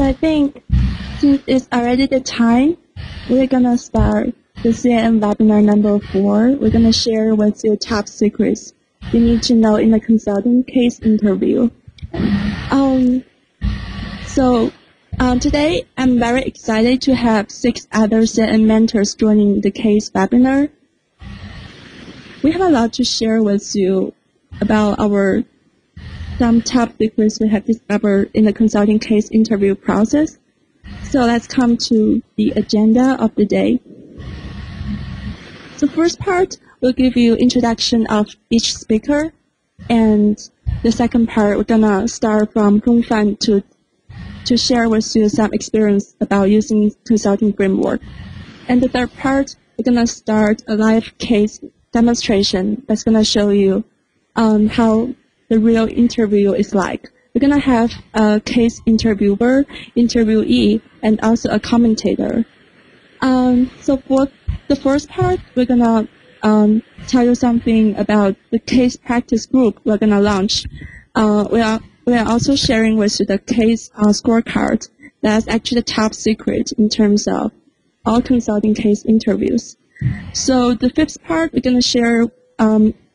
I think since it's already the time, we're gonna start the CIN webinar number 4. We're gonna share with you top secrets you need to know in the consulting case interview. Today I'm very excited to have 6 other CIN mentors joining the case webinar. We have a lot to share with you about some top secrets we have discovered in the consulting case interview process. So let's come to the agenda of the day. The first part will give you introduction of each speaker, and the second part we're gonna start from Feng Fan to share with you some experience about using consulting framework. And the third part, we're gonna start a live case demonstration that's gonna show you how the real interview is like. We're gonna have a case interviewer, interviewee, and also a commentator. So for the first part, we're gonna tell you something about the case practice group we're gonna launch. We are also sharing with you the case scorecard. That's actually the top secret in terms of all consulting case interviews. So the fifth part, we're gonna share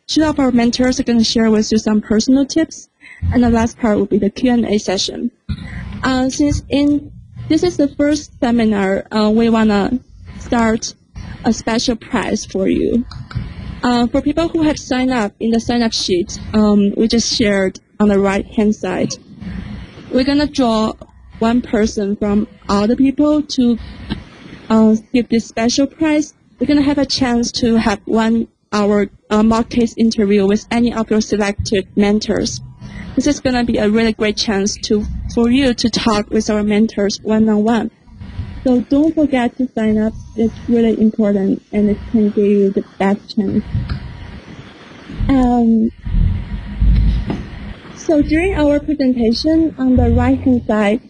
2 of our mentors are gonna share with you some personal tips, and the last part will be the Q&A session. Since this is the first seminar, we wanna start a special prize for you. For people who have signed up in the sign-up sheet, we just shared on the right-hand side, we're gonna draw one person from all the people to give this special prize. We're gonna have a chance to have 1 hour mock case interview with any of your selected mentors. This is gonna be a really great chance for you to talk with our mentors one-on-one. So don't forget to sign up. It's really important, and it can give you the best chance. So during our presentation, on the right-hand side,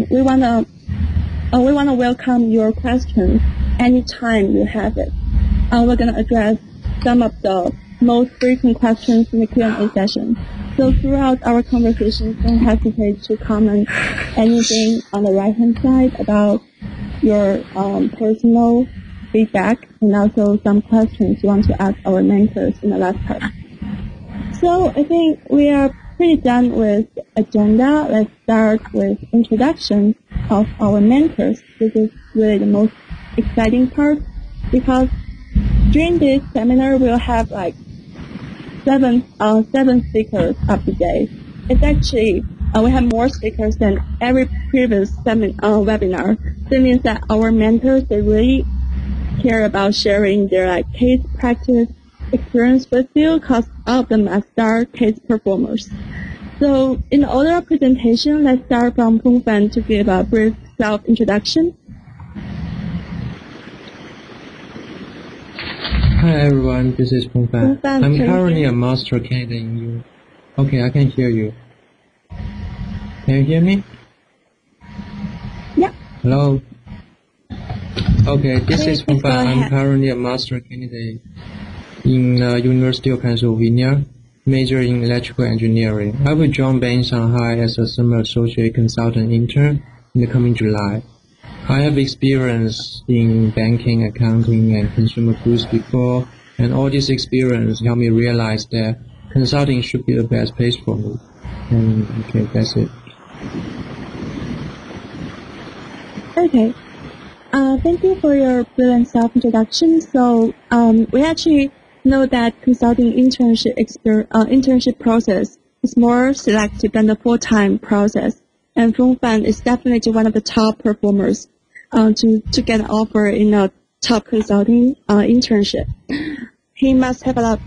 we wanna welcome your questions anytime you have it. We're gonna address some of the most frequent questions in the Q&A session. So throughout our conversation, don't hesitate to comment anything on the right-hand side about your personal feedback, and also some questions you want to ask our mentors in the last part. So I think we are pretty done with agenda. Let's start with introduction of our mentors. This is really the most exciting part, because during this seminar we'll have like 7 speakers of the day. It's actually we have more speakers than every previous webinar. That means that our mentors, they really care about sharing their case practice experience with you, because all of them are star case performers. So in the order of presentation, let's start from Feng Fan to give a brief self-introduction. Hi everyone, this is Feng Fan. I'm currently a master candidate in you. Okay, I can hear you. Can you hear me? Yeah. Hello? Okay, this is Feng Fan. I'm currently a master candidate in University of Pennsylvania, major in electrical engineering. I will join Bank Shanghai as a summer associate consultant intern in the coming July. I have experience in banking, accounting, and consumer goods before, and all this experience helped me realize that consulting should be the best place for me. And okay, that's it. Okay. Thank you for your brilliant self-introduction. So we actually know that consulting internship process is more selective than the full-time process, and Feng Fan is definitely one of the top performers to get an offer in a top consulting internship. He must have a lot of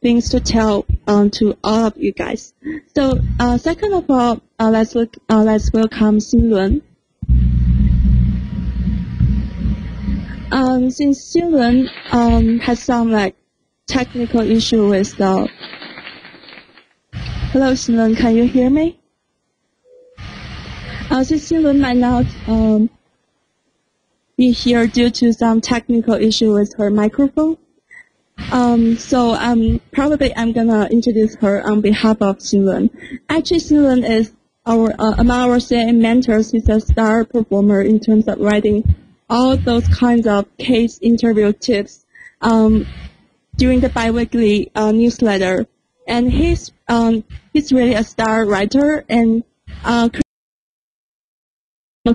things to tell to all of you guys. So second of all, let's welcome Xin Lun. Since Xin Lun has some technical issue with the. Hello, Xin Lun, can you hear me? Since Xin Lun might not be here due to some technical issue with her microphone, so I'm gonna introduce her on behalf of Xin Lun. Actually, Xin Lun is among our CIN mentors, he's a star performer in terms of writing all those kinds of case interview tips during the biweekly newsletter. And he's really a star writer, and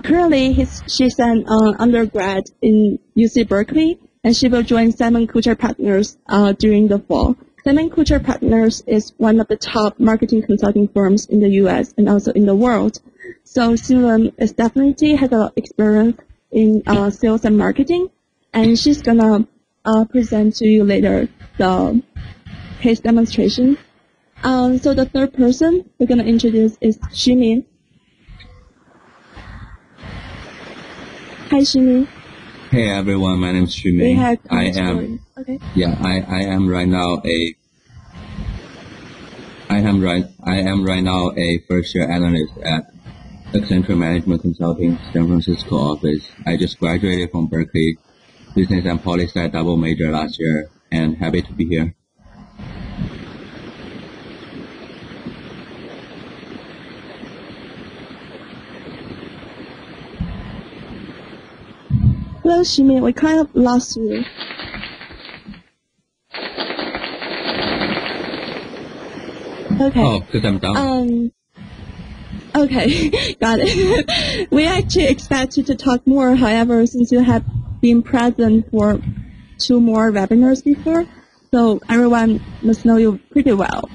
currently she's an undergrad in UC Berkeley, and she will join Simon Kucher Partners during the fall. Simon Kucher Partners is one of the top marketing consulting firms in the U.S. and also in the world. So Simon is definitely has a lot of experience in sales and marketing, and she's gonna present to you later the case demonstration. So the third person we're gonna introduce is Xumin. Hi, Xumin. Hey everyone, my name is Xumin. I am right now a first year analyst at Accenture Management Consulting San Francisco office. I just graduated from Berkeley Business and Poli-Sci double major last year, and happy to be here. Hello, Xumin. We kind of lost you. Okay. Oh, because I'm done. Okay, got it. We actually expect you to talk more. However, since you have been present for 2 more webinars before, so everyone must know you pretty well.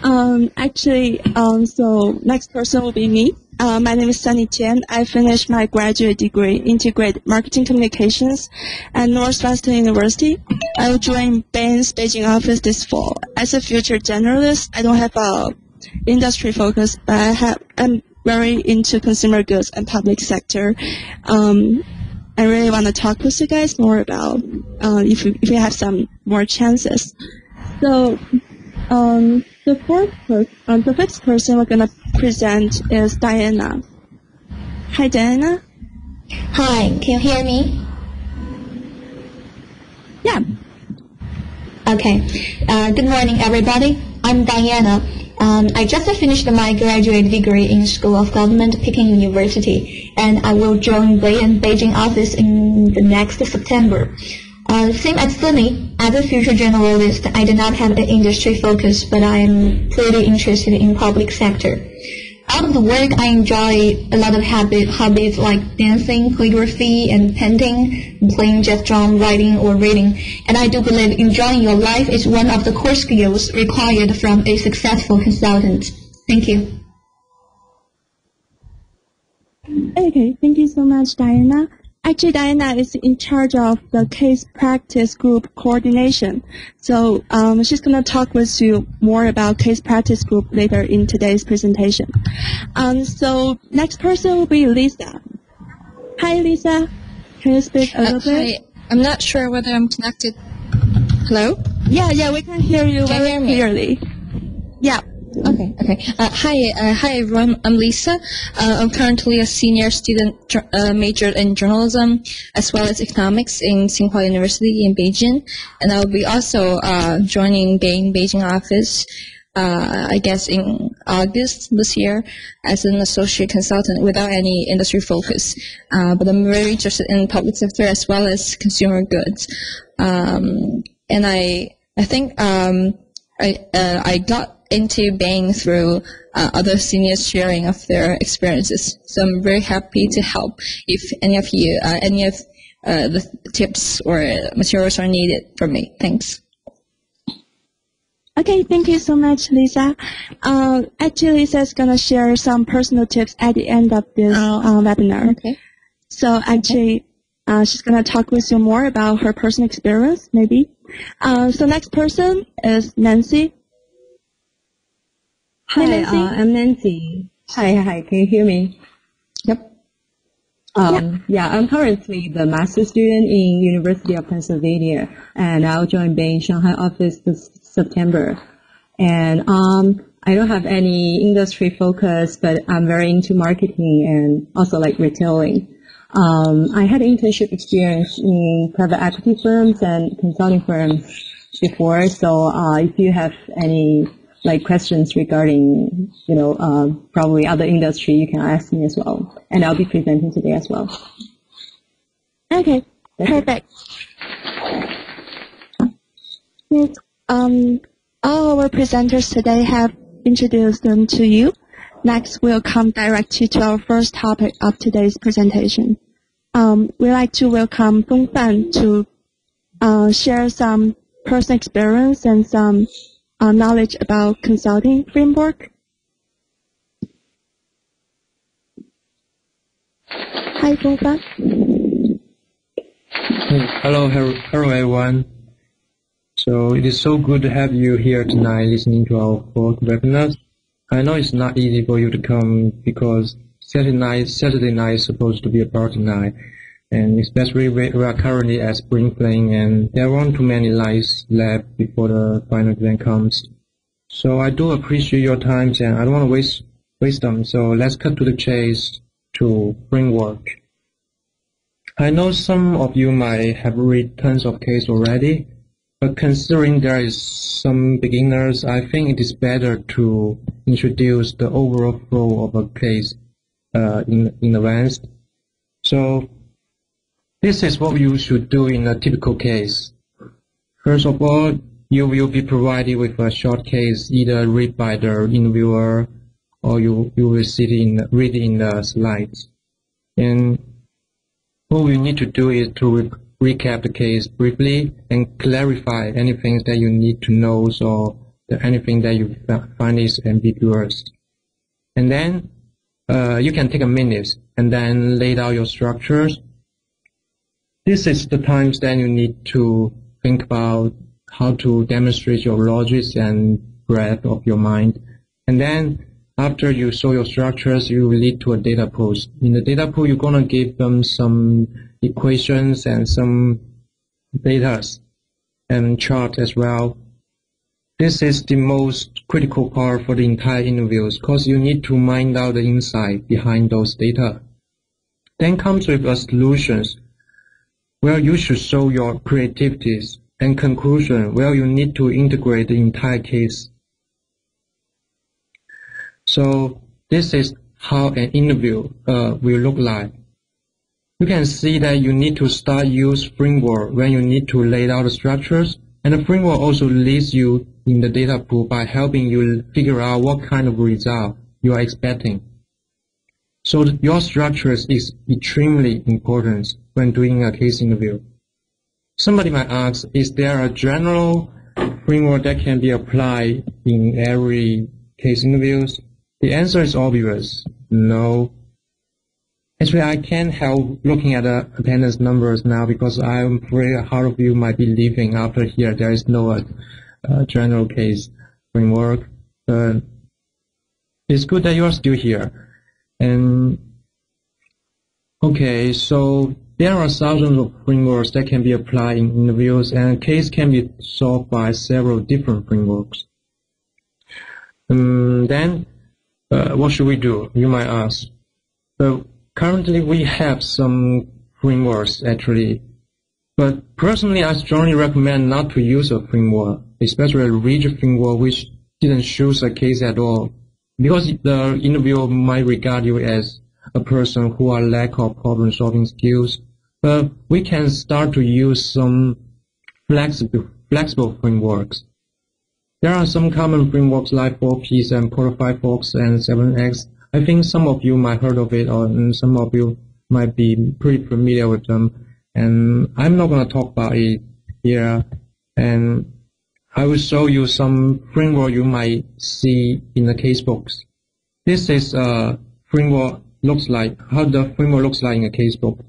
So next person will be me. My name is Sunny Tian. I finished my graduate degree in integrated marketing communications at Northwestern University. I will join Bain's Beijing office this fall. As a future generalist, I don't have a industry focus, but I'm very into consumer goods and public sector. I really want to talk with you guys more about if you have some more chances. So the fifth person we're gonna present is Diana. Hi, Diana. Hi, can you hear me? Yeah. Okay. Good morning, everybody. I'm Diana. I just finished my graduate degree in School of Government, Peking University, and I will join Bain Beijing office in the next September. Same as Sunny, as a future generalist, I do not have an industry focus, but I am pretty interested in public sector. Out of the work, I enjoy a lot of hobbies like dancing, calligraphy, and painting, playing jazz drum, writing, or reading. And I do believe enjoying your life is one of the core skills required from a successful consultant. Thank you. Okay, thank you so much, Diana. Actually, Diana is in charge of the case practice group coordination. So she's going to talk with you more about case practice group later in today's presentation. So next person will be Lisa. Hi, Lisa. Can you speak a little bit? Hi. I'm not sure whether I'm connected. Hello? Yeah, we can hear you very clearly. Yeah. Okay. Hi everyone. I'm Lisa. I'm currently a senior student majored in journalism as well as economics in Tsinghua University in Beijing, and I'll be also joining Bain Beijing office. I guess in August this year as an associate consultant without any industry focus. But I'm very interested in public sector as well as consumer goods. And I think I got into Bain through other seniors sharing of their experiences. So I'm very happy to help if any of you, any of the tips or materials are needed from me. Thanks. Okay, thank you so much, Lisa. Actually, Lisa is going to share some personal tips at the end of this webinar. Okay. So actually, she's going to talk with you more about her personal experience, maybe. So next person is Nancy. Hi, Nancy. I'm Nancy. Hi. Can you hear me? Yep. Yeah, I'm currently the master's student in University of Pennsylvania, and I'll join Bain Shanghai office this September. And I don't have any industry focus, but I'm very into marketing and also like retailing. I had internship experience in private equity firms and consulting firms before, so if you have any like questions regarding, probably other industry, you can ask me as well. And I'll be presenting today as well. Okay, perfect. Yes, all our presenters today have introduced them to you. Next, we'll come directly to our first topic of today's presentation. We'd like to welcome Feng Fan to share some personal experience and some knowledge about consulting framework. Hi, Feng Fan. Hello everyone. So it is so good to have you here tonight listening to our fourth webinar. I know it's not easy for you to come because Saturday night is supposed to be a party night, and especially we are currently at spring fling and there aren't too many lights left before the final exam comes. So I do appreciate your time and I don't want to waste them. So let's cut to the chase to framework. I know some of you might have read tons of cases already, but considering there is some beginners, I think it is better to introduce the overall flow of a case in advance. So this is what you should do in a typical case. First of all, you will be provided with a short case, either read by the interviewer or you will read in the slides. And what we need to do is to recap the case briefly and clarify anything that you need to know or anything that you find is ambiguous. And then you can take a minute and then lay out your structures. This is the times that you need to think about how to demonstrate your logic and breadth of your mind. And then after you show your structures, you will lead to a data pool. In the data pool, you're going to give them some equations and some data and charts as well. This is the most critical part for the entire interviews because you need to find out the insight behind those data. Then comes with a solutions where you should show your creativities, and conclusion where you need to integrate the entire case. So this is how an interview will look like. You can see that you need to start use framework when you need to lay out the structures, and the framework also leads you in the data pool by helping you figure out what kind of result you are expecting. So your structures is extremely important when doing a case interview. Somebody might ask, is there a general framework that can be applied in every case interviews? The answer is obvious, no. Actually, I can't help looking at the attendance numbers now because I'm afraid a lot of you might be leaving after here. There is no general case framework. It's good that you are still here. And okay, so there are thousands of frameworks that can be applied in interviews, and a case can be solved by several different frameworks. Then, what should we do? You might ask. So currently, we have some frameworks actually, but personally, I strongly recommend not to use a framework, especially a rigid framework which didn't choose a case at all, because the interviewer might regard you as a person who are lack of problem-solving skills. But we can start to use some flexible frameworks. There are some common frameworks like 4Ps and Qualified Fox and 7X. I think some of you might heard of it, or some of you might be pretty familiar with them. And I'm not going to talk about it here. And I will show you some framework you might see in the casebooks. This is a framework looks like, how the framework looks like in a casebook.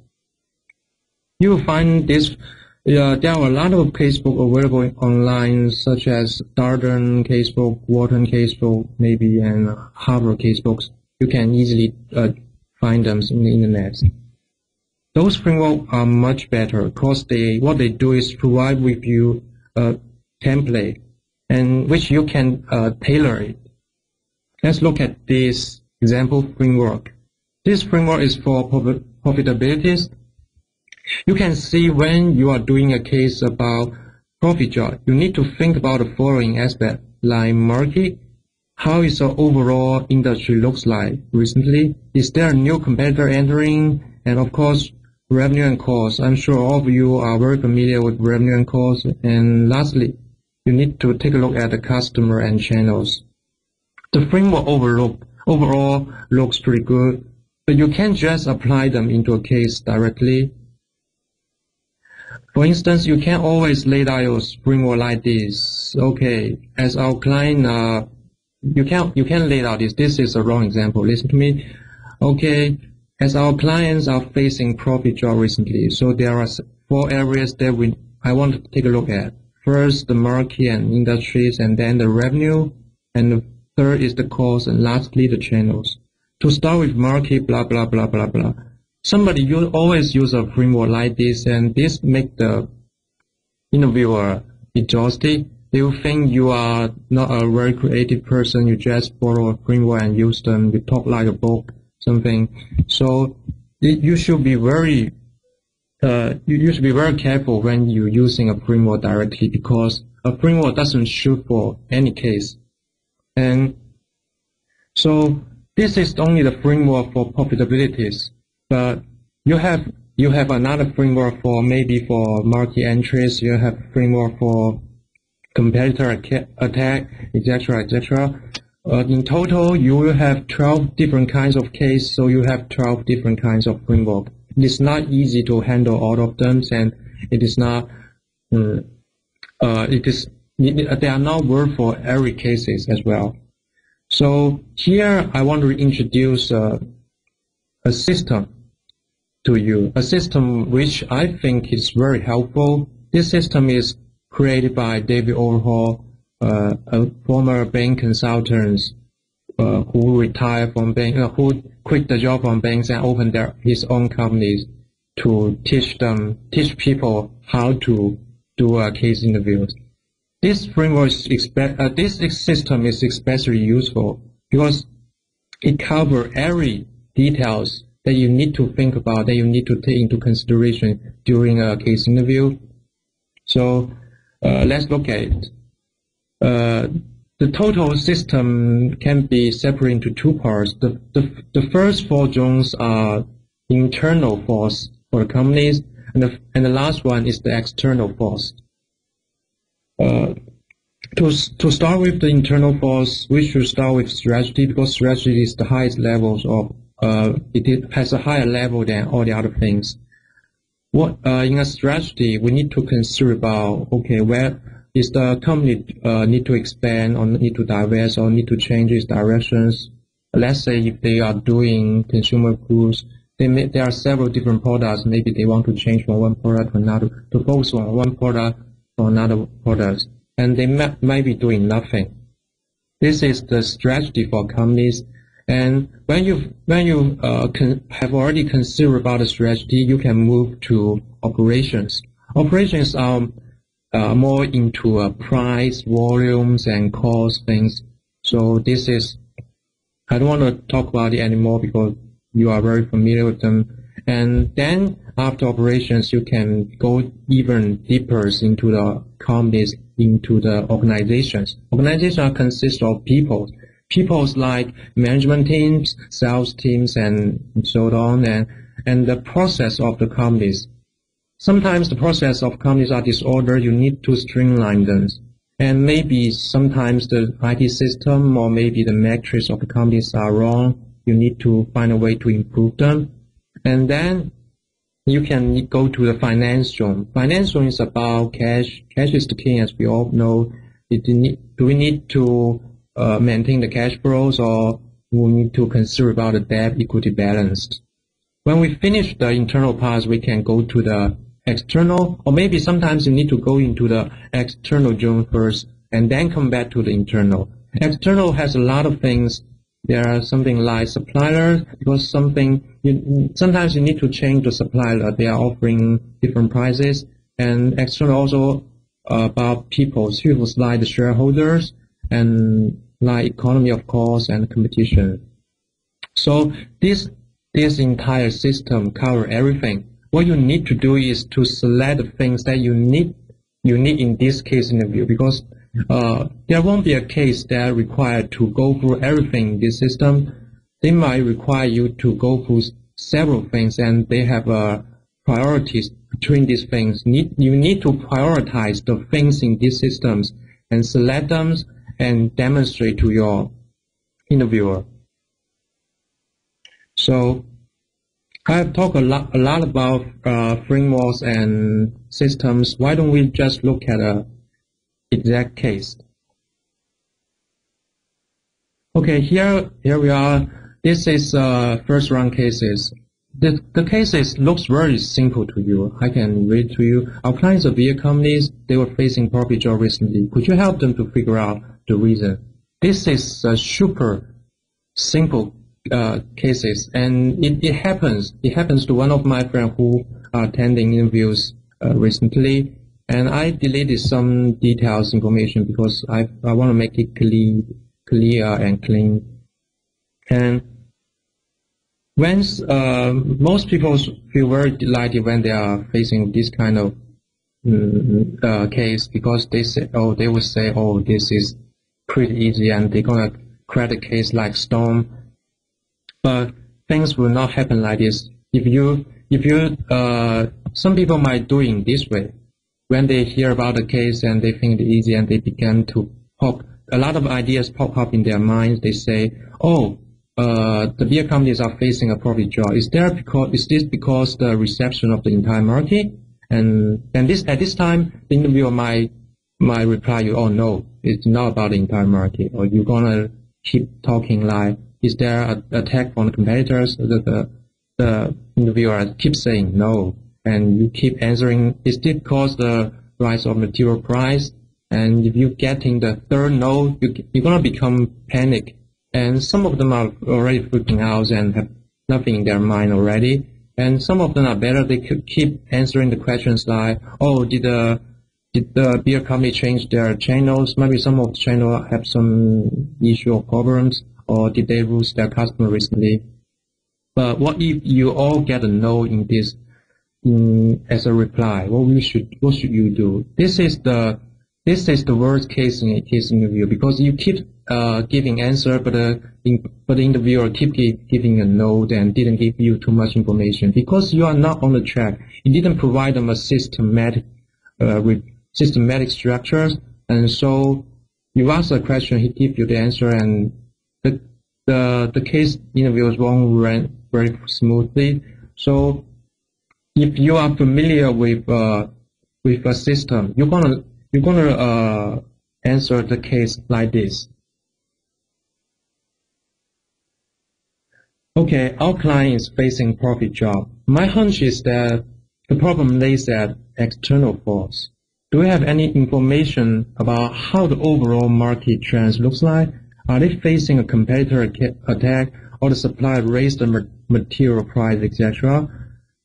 You will find this, there are a lot of casebooks available online, such as Darden casebook, Wharton casebook, maybe, and Harvard casebooks. You can easily find them in the internet. Those frameworks are much better because what they do is provide with you a template, and which you can tailor it. Let's look at this example framework. This framework is for profitabilities. You can see when you are doing a case about profit chart, you need to think about the following aspects, like market, how is the overall industry looks like recently? Is there a new competitor entering? And of course, revenue and cost. I'm sure all of you are very familiar with revenue and cost. And lastly, you need to take a look at the customer and channels. The framework overall looks pretty good, but you can't just apply them into a case directly. For instance, you can't always lay out your framework like this. Okay, as our client, you can't lay out this. This is a wrong example. Listen to me. Okay, as our clients are facing profit drop recently, so there are 4 areas that I want to take a look at. First, the market and industries, and then the revenue, and the third is the cost, and lastly, the channels. To start with market, blah, blah, blah, blah, blah. Somebody always use a framework like this, and this make the interviewer exhausted. They will think you are not a very creative person. You just follow a framework and use them. You talk like a book, something. So you should be very you should be very careful when you're using a framework directly, because a framework doesn't shoot for any case. And so this is only the framework for profitabilities, but you have another framework for maybe for market entries. You have framework for competitor attack, etc., etc. In total, you will have 12 different kinds of case, so you have 12 different kinds of framework. It's not easy to handle all of them, and it is not. They are not worth for every cases as well. So here I want to introduce a system to you, a system which I think is very helpful. This system is created by David Overhaul, a former bank consultant who retired from bank, who quit the job from banks and opened his own companies to teach people how to do case interviews. This framework, this system is especially useful because it covers every details that you need to think about, that you need to take into consideration during a case interview. So let's look at it. The total system can be separated into 2 parts. The first 4 zones are internal force for the companies, and the last one is the external force. To start with the internal force, we should start with strategy, because strategy is the highest levels of it has a higher level than all the other things. In a strategy, we need to consider about, okay, where is the company need to expand or need to divest or need to change its directions. Let's say if they are doing consumer goods, there are several different products. Maybe they want to change from one product to another, to focus on one product or another product, and they might be doing nothing. This is the strategy for companies. And when you have already considered about the strategy, you can move to operations. Operations are more into price, volumes, and cost things. So this is, I don't want to talk about it anymore because you are very familiar with them. And then after operations, you can go even deeper into the companies, into the organizations. Organizations consist of people. People's like management teams, sales teams, and so on, and the process of the companies. Sometimes the process of companies are disordered. You need to streamline them. And maybe sometimes the IT system or maybe the metrics of the companies are wrong. You need to find a way to improve them. And then you can go to the finance zone. Finance zone is about cash. Cash is the king, as we all know. Do we need to maintain the cash flows, or we need to consider about the debt equity balance? When we finish the internal parts, we can go to the external, or maybe sometimes you need to go into the external zone first and then come back to the internal. External has a lot of things. There are something like suppliers, because sometimes you need to change the supplier. They are offering different prices. And external also about people's like the shareholders and like economy of course and competition. So this entire system covers everything. What you need to do is to select the things that you need in this case interview, because there won't be a case that required to go through everything in this system. They might require you to go through several things, and they have priorities between these things. You need to prioritize the things in these systems and select them and demonstrate to your interviewer. So I have talked a lot about frameworks and systems. Why don't we just look at a exact case? Okay, here we are. This is first round cases. The cases looks very simple to you. I can read to you. Our clients are beer companies. They were facing profit drop recently. Could you help them to figure out the reason? This is a super simple cases, and it happens to one of my friends who are attending interviews recently, and I deleted some details information because I want to make it clear and clean. And when most people feel very delighted when they are facing this kind of case, because they will say, oh, this is pretty easy, and they're gonna crack the case like stone. But things will not happen like this. Some people might do it this way. When they hear about the case and they think it's easy, and they begin to a lot of ideas pop up in their minds. They say, oh, the beer companies are facing a profit drop. Is this because the reception of the entire market? And at this time, the interviewer might reply you, oh no, it's not about the entire market. Or you're gonna keep talking like, is there an attack on the competitors? The interviewer keeps saying no, and you keep answering, is this because the rise of material price? And if you're getting the third no, you're gonna become panic. And some of them are already freaking out and have nothing in their mind already. And some of them are better. They could keep answering the questions like, oh, did the beer company change their channels? Maybe some of the channels have some issue or problems, or did they lose their customer recently? But what if you all get a no in this as a reply? What should you do? This is the worst case interview, because you keep giving answer, but the interviewer keep giving a no and didn't give you too much information, because you are not on the track. You didn't provide them a systematic structures, and so you ask a question, he gives you the answer, and the case interviews won't run very smoothly. So if you are familiar with a system, you're gonna answer the case like this. Okay, our client is facing profit drop. My hunch is that the problem lays at external force. Do we have any information about how the overall market trends looks like? Are they facing a competitor attack, or the supplier raised the material price, etc.?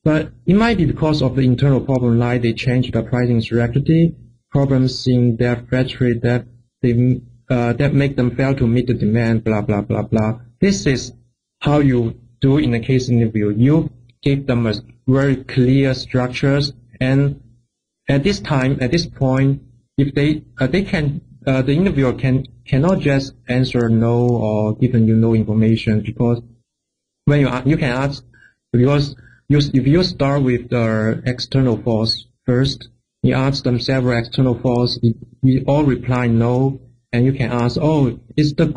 But it might be because of the internal problem, like they changed the pricing strategy, problems in their factory that make them fail to meet the demand, blah blah blah blah. This is how you do in a case interview. You give them a very clear structures, and at this point, if the interviewer cannot just answer no or giving you no information, because when you can ask, because if you start with the external force first, you ask them several external force, we all reply no, and you can ask, oh, is the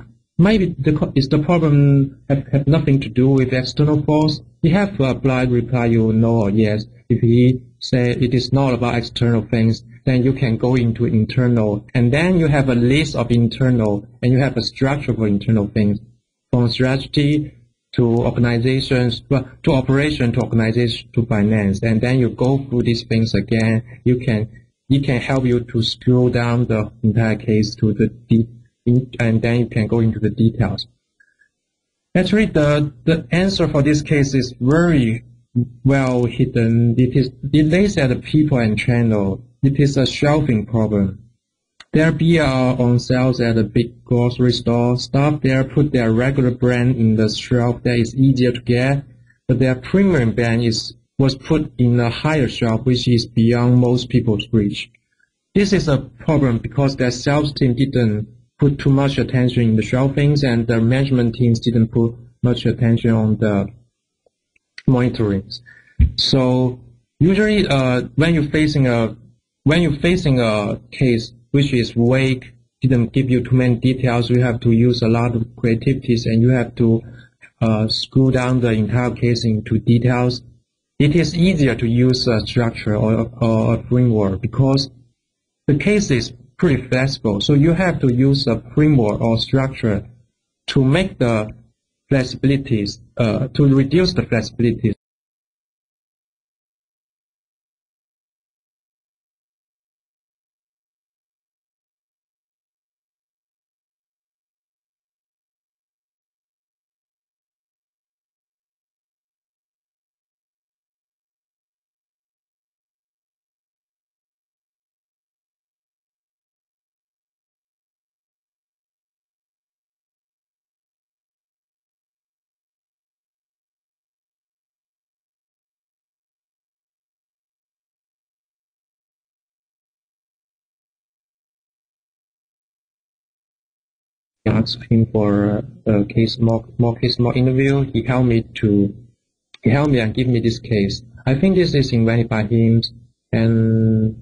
problem have nothing to do with external force? You have to reply you no or yes. If he say it is not about external things, then you can go into internal, and then you have a list of internal, and you have a structure for internal things, from strategy to organizations, to operation, to organization, to finance, and then you go through these things again. It can help you to scroll down the entire case to the deep, and then you can go into the details. Actually, the answer for this case is very well hidden. It lays at the people and channel. It is a shelving problem. Their beer are on sales at a big grocery store. Staff there put their regular brand in the shelf that is easier to get, but their premium brand was put in a higher shelf, which is beyond most people's reach. this is a problem because the sales team didn't put too much attention in the shelvings, and the management teams didn't put much attention on the monitoring. So usually, when you're facing a case which is vague, didn't give you too many details, you have to use a lot of creativities, and you have to screw down the entire case into details. It is easier to use a structure or a framework because the case is pretty flexible. So you have to use a framework or structure to make the flexibilities, to reduce the flexibilities. Asked him for a case mock interview. He helped me and give me this case. I think this is invented by him, and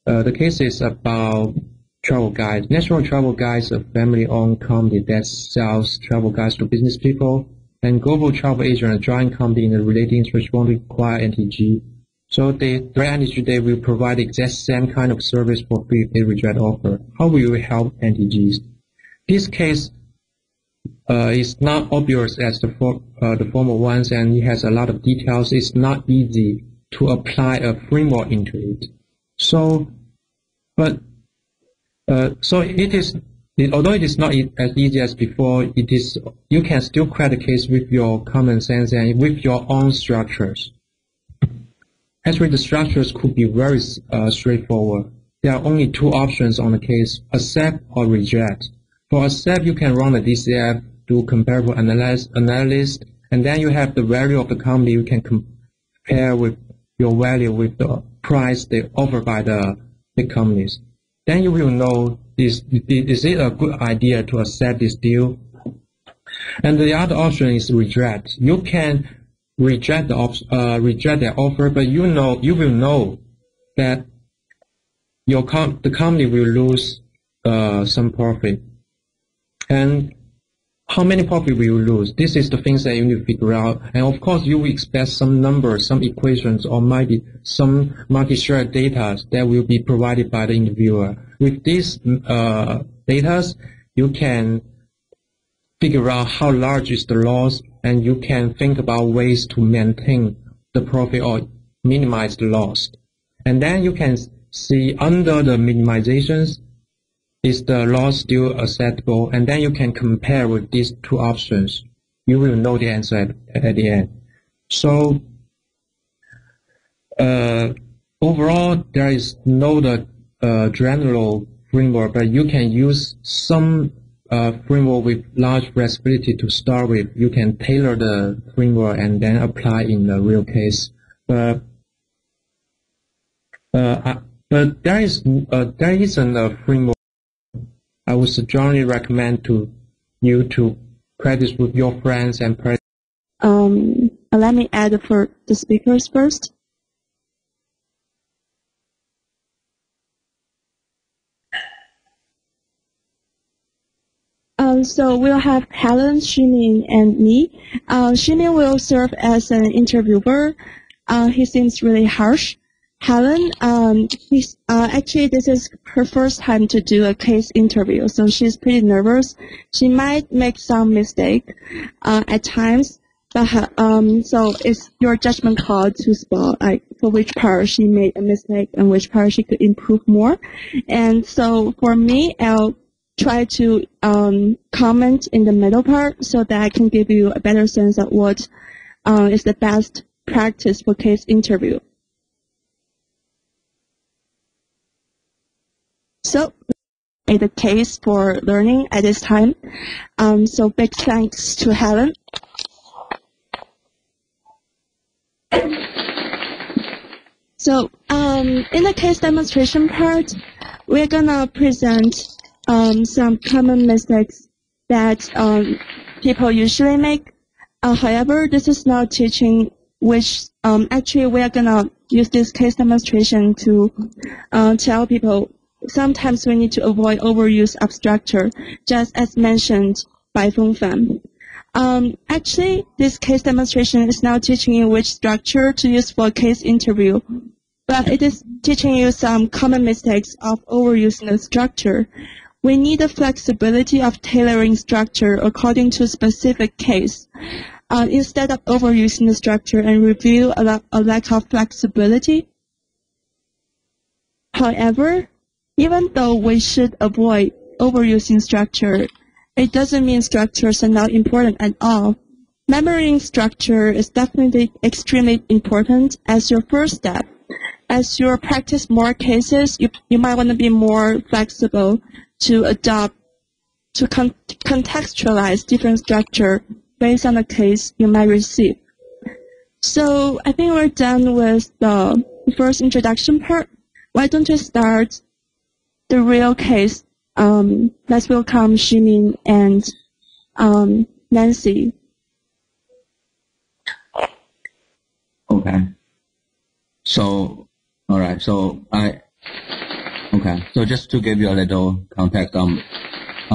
the case is about travel guides. National Travel Guides, a family-owned company that sells travel guides to business people, and Global Travel Agent, a joint company in the related interest, won't require NTG. So their NTG, they will provide the exact same kind of service for free if they reject offer. How will you help NTGs? This case is not obvious as the former ones, and it has a lot of details. It's not easy to apply a framework into it. So it is. Although it is not as easy as before, it is. You can still crack the case with your common sense and with your own structures. Actually, the structures could be very straightforward. There are only two options on the case: accept or reject. For accept, you can run a DCF, do comparable analysis, and then you have the value of the company. You can compare with your value with the price they offer by the big companies. Then you will know is it a good idea to accept this deal. And the other option is reject. You can reject their offer, but you will know that the company will lose some profit. And how many profit will you lose? This is the things that you need to figure out. And of course, you will expect some numbers, some equations, or maybe some market share data that will be provided by the interviewer. With these data, you can figure out how large is the loss, and you can think about ways to maintain the profit or minimize the loss. And then you can see under the minimizations, is the loss still acceptable? And then you can compare with these two options. You will know the answer at the end. So overall, there is no general framework, but you can use some framework with large flexibility to start with. You can tailor the framework and then apply in the real case. But there isn't a framework. I would strongly recommend to you to practice with your friends and practice. Let me add for the speakers first. So we'll have Helen, Ximin, and me. Ximin will serve as an interviewer. He seems really harsh. Helen, actually this is her first time to do a case interview, so she's pretty nervous. She might make some mistake at times, but so it's your judgment call to spot like for which part she made a mistake and which part she could improve more. And so for me, I'll try to comment in the middle part so that I can give you a better sense of what is the best practice for case interview. So, made a case for learning at this time. So big thanks to Helen. So, in the case demonstration part, we're gonna present some common mistakes that people usually make. However, this is not teaching which actually we are gonna use this case demonstration to tell people sometimes we need to avoid overuse of structure, just as mentioned by Feng Fan. Actually, this case demonstration is now teaching you which structure to use for a case interview, but it is teaching you some common mistakes of overusing the structure. We need the flexibility of tailoring structure according to specific case. Instead of overusing the structure and reveal a lack of flexibility. However, even though we should avoid overusing structure, it doesn't mean structures are not important at all. Remembering structure is definitely extremely important as your first step. As you practice more cases, you might want to be more flexible to adopt, to contextualize different structure based on the case you might receive. So I think we're done with the first introduction part. Why don't we start the real case? Let's welcome Ximin and Nancy. Okay. So, all right. So So just to give you a little context on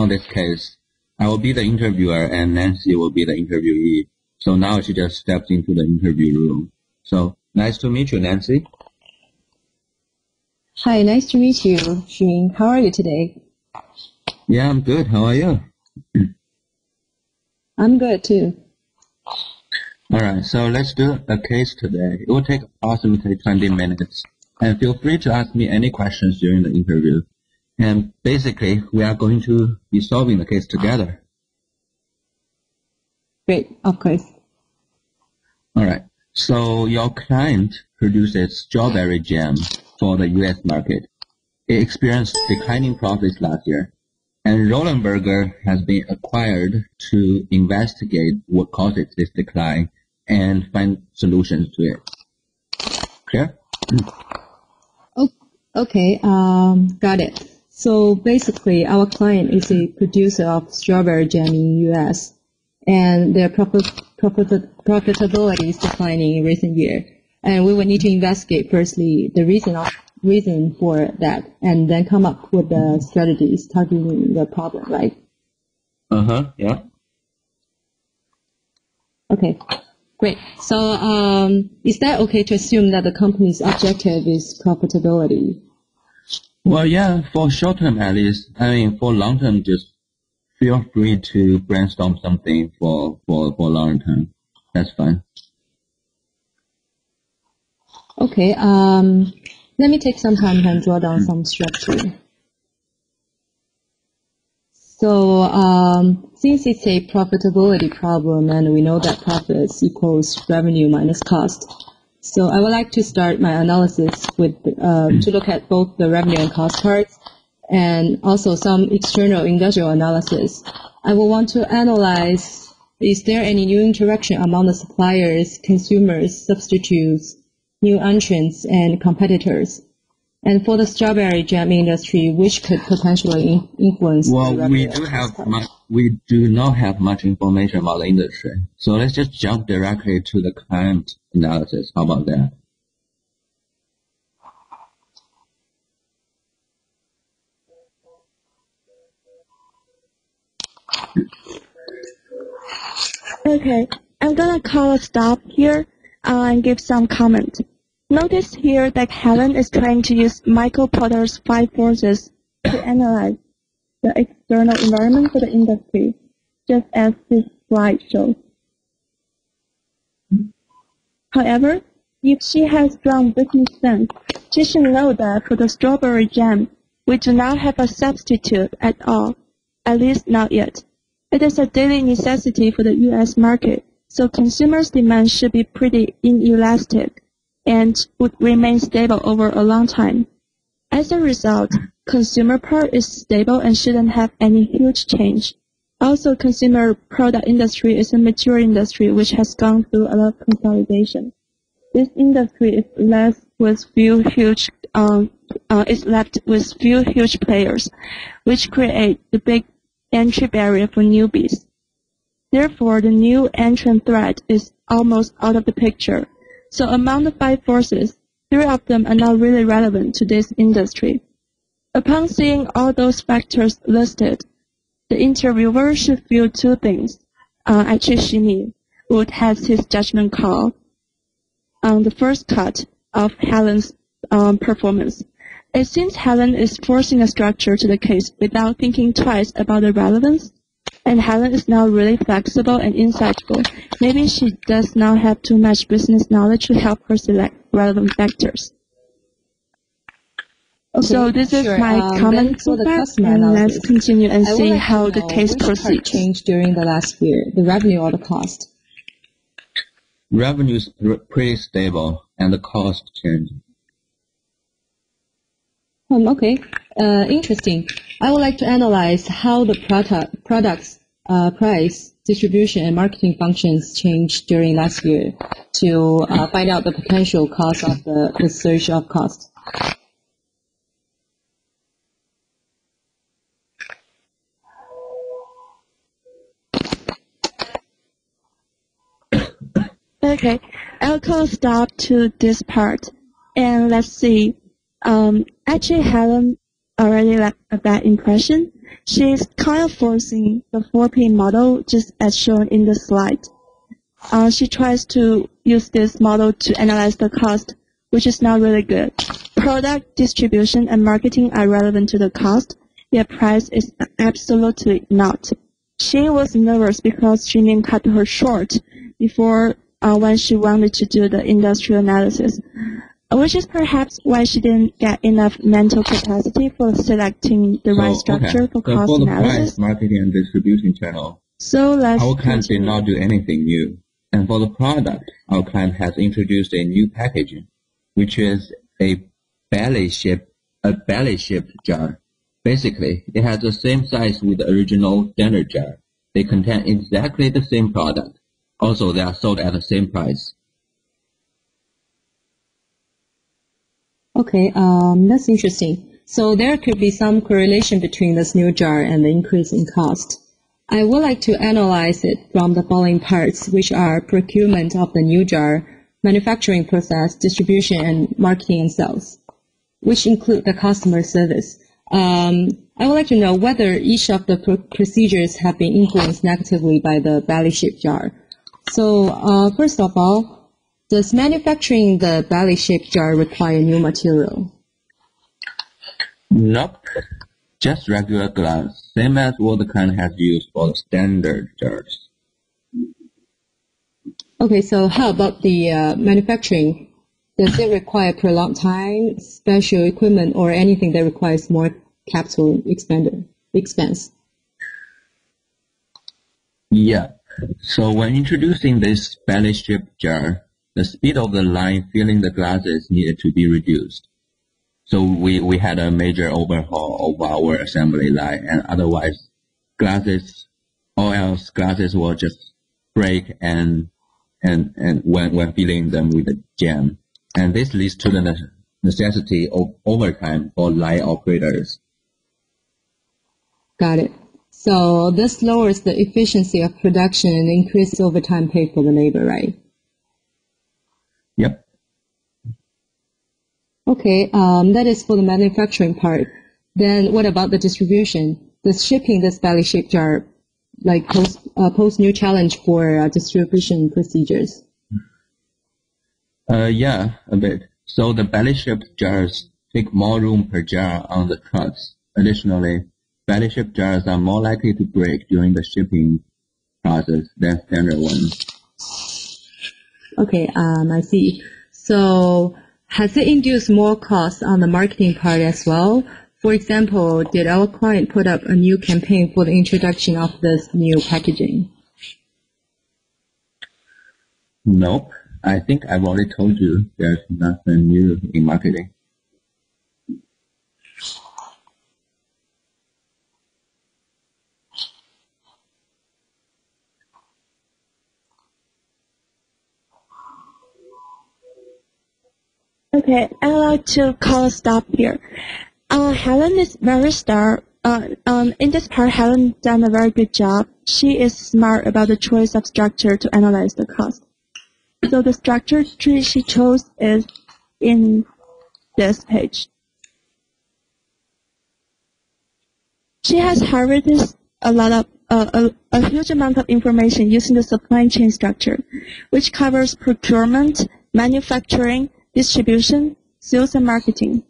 this case, I will be the interviewer and Nancy will be the interviewee. So now she just stepped into the interview room. So nice to meet you, Nancy. Hi, nice to meet you, Ximin. How are you today? Yeah, I'm good. How are you? I'm good too. All right, so let's do a case today. It will take approximately 20 minutes. And feel free to ask me any questions during the interview. And basically, we are going to be solving the case together. Great, of course. All right. So your client produces strawberry jam for the U.S. market. It experienced declining profits last year. And Rollenberger has been acquired to investigate what causes this decline and find solutions to it. Clear? Okay, got it. So basically, our client is a producer of strawberry jam in U.S. and their profitability is declining in recent year. And we will need to investigate firstly the reason for that, and then come up with the strategies targeting the problem, right? Yeah. Okay, great. So is that okay to assume that the company's objective is profitability? Well, yeah, for short term at least. I mean, for long term, just feel free to brainstorm something for long term. That's fine. Okay, let me take some time and draw down some structure. So since it's a profitability problem and we know that profits equals revenue minus cost, so I would like to start my analysis with to look at both the revenue and cost parts and also some external industrial analysis. I will want to analyze, is there any new interaction among the suppliers, consumers, substitutes, new entrants, and competitors? And for the strawberry jam industry, which could potentially influence the revenue? We do not have much information about the industry. So let's just jump directly to the client analysis. How about that? Okay, I'm gonna call a stop here and give some comment. Notice here that Helen is trying to use Michael Porter's 5 forces to analyze the external environment for the industry, just as this slide shows. However, if she has strong business sense, she should know that for the strawberry jam, we do not have a substitute at all, at least not yet. It is a daily necessity for the U.S. market, so consumers' demand should be pretty inelastic and would remain stable over a long time. As a result, consumer part is stable and shouldn't have any huge change. Also, consumer product industry is a mature industry which has gone through a lot of consolidation. This industry is less with few huge is left with few huge players, which create the big entry barrier for newbies. Therefore, the new entrant threat is almost out of the picture. So among the 5 forces, 3 of them are not really relevant to this industry. Upon seeing all those factors listed, the interviewer should feel 2 things. Actually, Shini would have his judgment call on the first cut of Helen's performance. It seems Helen is forcing a structure to the case without thinking twice about the relevance, and Helen is now really flexible and insightful. Maybe she does not have too much business knowledge to help her select relevant factors. Okay, so this is my comment for the so far, customer and analysis, let's continue and I would see like how to the know case which part proceeds. changed during the last year, the revenue or the cost? Revenue is pretty stable, and the cost changed. Okay, interesting. I would like to analyze how the product's price, distribution, and marketing functions changed during last year to find out the potential cost of the surge of cost. Okay, I'll call a stop to this part, and let's see. Actually, Helen already left a bad impression. She's kind of forcing the 4P model just as shown in the slide. She tries to use this model to analyze the cost, which is not really good. Product, distribution, and marketing are relevant to the cost, yet price is absolutely not. She was nervous because Junin cut her short before when she wanted to do the industrial analysis, which is perhaps why she didn't get enough mental capacity for selecting the right structure for cost for the analysis. price, marketing, and distribution channel, So let's our client did continue. not do anything new. And for the product, our client has introduced a new packaging, which is a belly-shaped jar. Basically, it has the same size with the original standard jar. They contain exactly the same product. Also, they are sold at the same price. Okay, that's interesting. So there could be some correlation between this new jar and the increase in cost. I would like to analyze it from the following parts, which are procurement of the new jar, manufacturing process, distribution, and marketing and sales, which include the customer service. I would like to know whether each of the procedures have been influenced negatively by the belly-shaped jar. So first of all, does manufacturing the belly-shaped jar require new material? Nope. Just regular glass, same as what the client has used for the standard jars. Okay, so how about the manufacturing? Does it require prolonged time, special equipment, or anything that requires more capital expense? Yeah. So when introducing this belly-shaped jar, the speed of the line filling the glasses needed to be reduced. So we had a major overhaul of our assembly line, and otherwise glasses will just break and when filling them with the jam. And this leads to the necessity of overtime for line operators. Got it. So this lowers the efficiency of production and increases overtime pay for the labor, right? Yep. Okay, that is for the manufacturing part. Then what about the distribution? Does shipping this belly-shaped jar pose new challenge for distribution procedures? Yeah, a bit. So the belly-shaped jars take more room per jar on the trucks. Additionally, belly-shaped jars are more likely to break during the shipping process than standard ones. Okay, I see. So has it induced more costs on the marketing part as well? For example, did our client put up a new campaign for the introduction of this new packaging? Nope. I think I've already told you there's nothing new in marketing. Okay, I'd like to call a stop here. Helen is very in this part, Helen done a very good job. She is smart about the choice of structure to analyze the cost. So the structure tree she chose is in this page. She has harvested a huge amount of information using the supply chain structure, which covers procurement, manufacturing, distribution, sales, and marketing.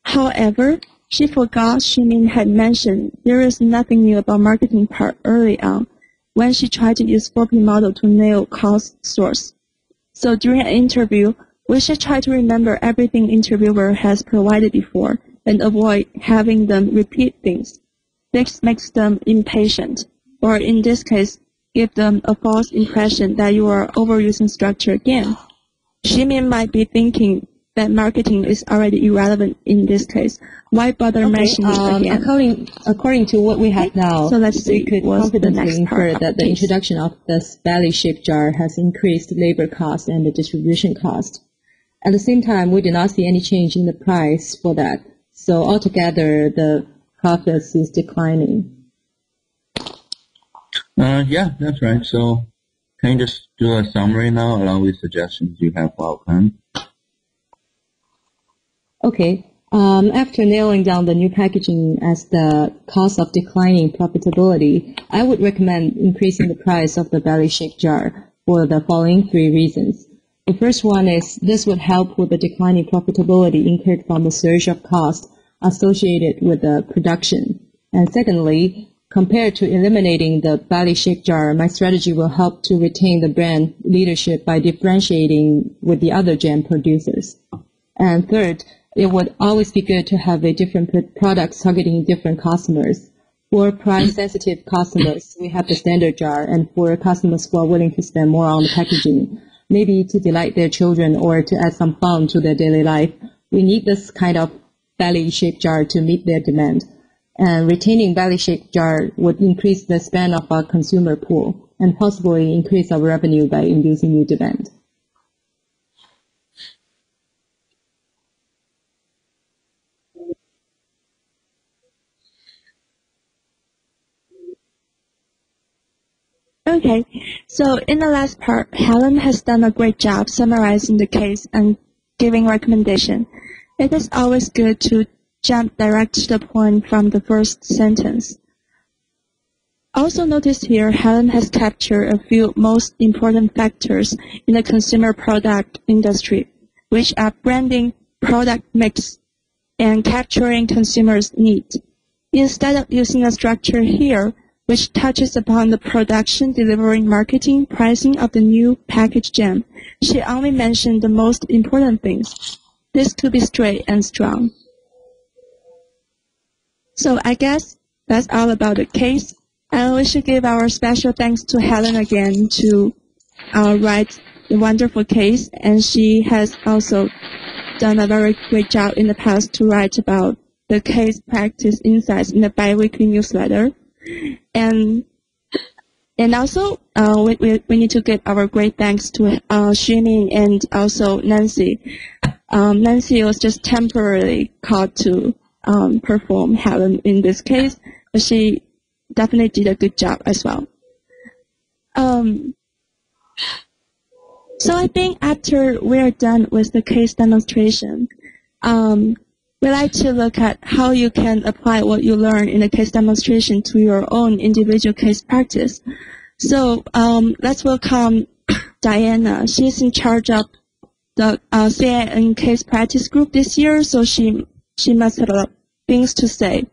However, she forgot Ximin had mentioned there is nothing new about marketing part early on when she tried to use 4P model to nail cost source. So during an interview, we should try to remember everything interviewer has provided before and avoid having them repeat things. This makes them impatient, or in this case, give them a false impression that you are overusing structure again. Ximin might be thinking that marketing is already irrelevant in this case. Why bother mentioning it again? According to what we have now, so let's see we could confidently infer that the introduction of this belly-shaped jar has increased labor cost and the distribution cost. At the same time, we do not see any change in the price for that. So altogether, the profits is declining. Yeah, that's right. So can you just do a summary now along with suggestions you have for our plan? Okay. After nailing down the new packaging as the cause of declining profitability, I would recommend increasing the price of the belly-shaped jar for the following 3 reasons. The first one is this would help with the declining profitability incurred from the surge of cost associated with the production. And secondly, compared to eliminating the belly-shaped jar, my strategy will help to retain the brand leadership by differentiating with the other jam producers. And third, it would always be good to have a different products targeting different customers. For price-sensitive customers, we have the standard jar, and for customers who are willing to spend more on the packaging, maybe to delight their children or to add some fun to their daily life, we need this kind of belly-shaped jar to meet their demand. And retaining belly-shaped jar would increase the span of our consumer pool and possibly increase our revenue by inducing new demand. Okay, so in the last part, Helen has done a great job summarizing the case and giving recommendation. It is always good to jump direct to the point from the first sentence. Also notice here, Helen has captured a few most important factors in the consumer product industry, which are branding, product mix, and capturing consumers' needs. Instead of using a structure here, which touches upon the production, delivery, marketing, pricing of the new packaged jam, she only mentioned the most important things. This could be straight and strong. So I guess that's all about the case. And we should give our special thanks to Helen again to write the wonderful case. And she has also done a very great job in the past to write about the case practice insights in the biweekly newsletter. And also, we need to give our great thanks to Ximin and also Nancy. Nancy was just temporarily called to perform Helen in this case, but she definitely did a good job as well. So I think after we're done with the case demonstration, we like to look at how you can apply what you learn in the case demonstration to your own individual case practice. So let's welcome Diana. She's in charge of the CIN case practice group this year, so she must have a lot of things to say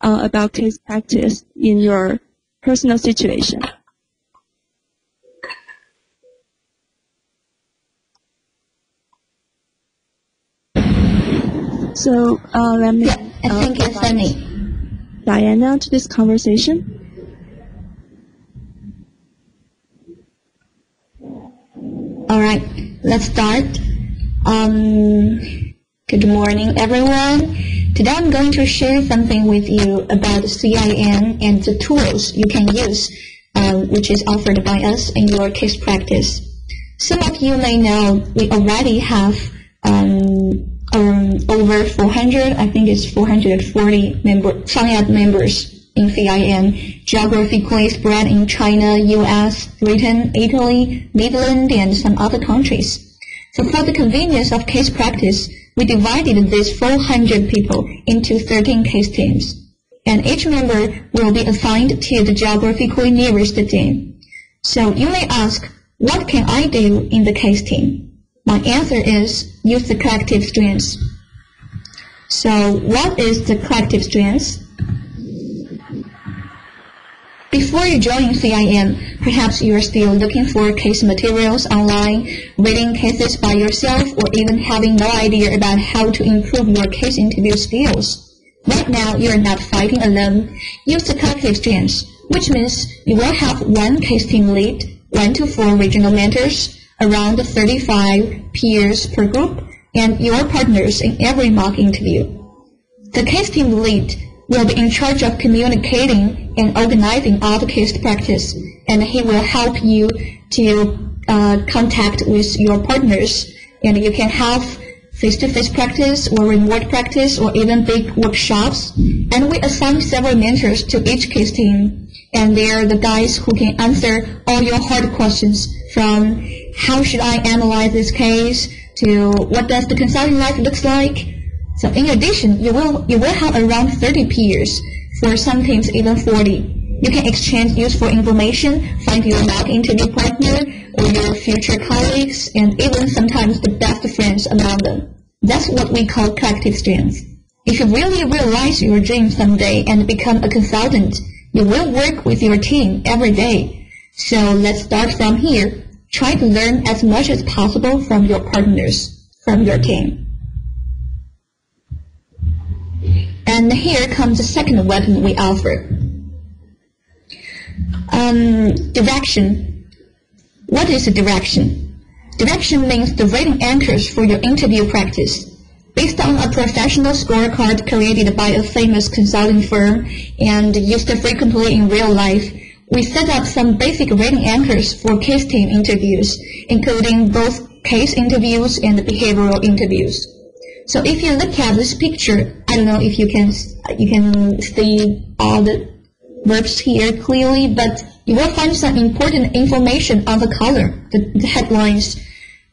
about case practice in your personal situation. So let me thank you, Sunny. Diana to this conversation. All right, let's start. Good morning, everyone. Today I'm going to share something with you about CIN and the tools you can use, which is offered by us in your case practice. Some of you may know we already have over 400, I think it's 440 triad members in CIN, geographically spread in China, US, Britain, Italy, Netherlands, and some other countries. So for the convenience of case practice, we divided these 400 people into 13 case teams, and each member will be assigned to the geographically nearest team. So you may ask, what can I do in the case team? My answer is use the collective strengths. So what is the collective strengths? Before you join CIN, perhaps you are still looking for case materials online, reading cases by yourself, or even having no idea about how to improve your case interview skills. Right now, you are not fighting alone. Use the collective strengths, which means you will have one case team lead, 1 to 4 regional mentors, around 35 peers per group, and your partners in every mock interview. The case team lead will be in charge of communicating and organizing all the case practice, and he will help you to contact with your partners, and you can have face-to-face practice or remote practice or even big workshops. And we assign several mentors to each case team, and they are the guys who can answer all your hard questions, from how should I analyze this case to what does the consulting life looks like. So in addition, you will have around 30 peers, for some teams even 40. You can exchange useful information, find your mock interview partner or your future colleagues, and even sometimes the best friends among them. That's what we call collective strengths. If you really realize your dream someday and become a consultant, you will work with your team every day. So let's start from here. Try to learn as much as possible from your partners, from your team. And here comes the second weapon we offer. Direction. What is a direction? Direction means the rating anchors for your interview practice. Based on a professional scorecard created by a famous consulting firm and used frequently in real life, we set up some basic rating anchors for case team interviews, including both case interviews and behavioral interviews. So if you look at this picture, I don't know if you can see all the verbs here clearly, but you will find some important information on the color, the headlines.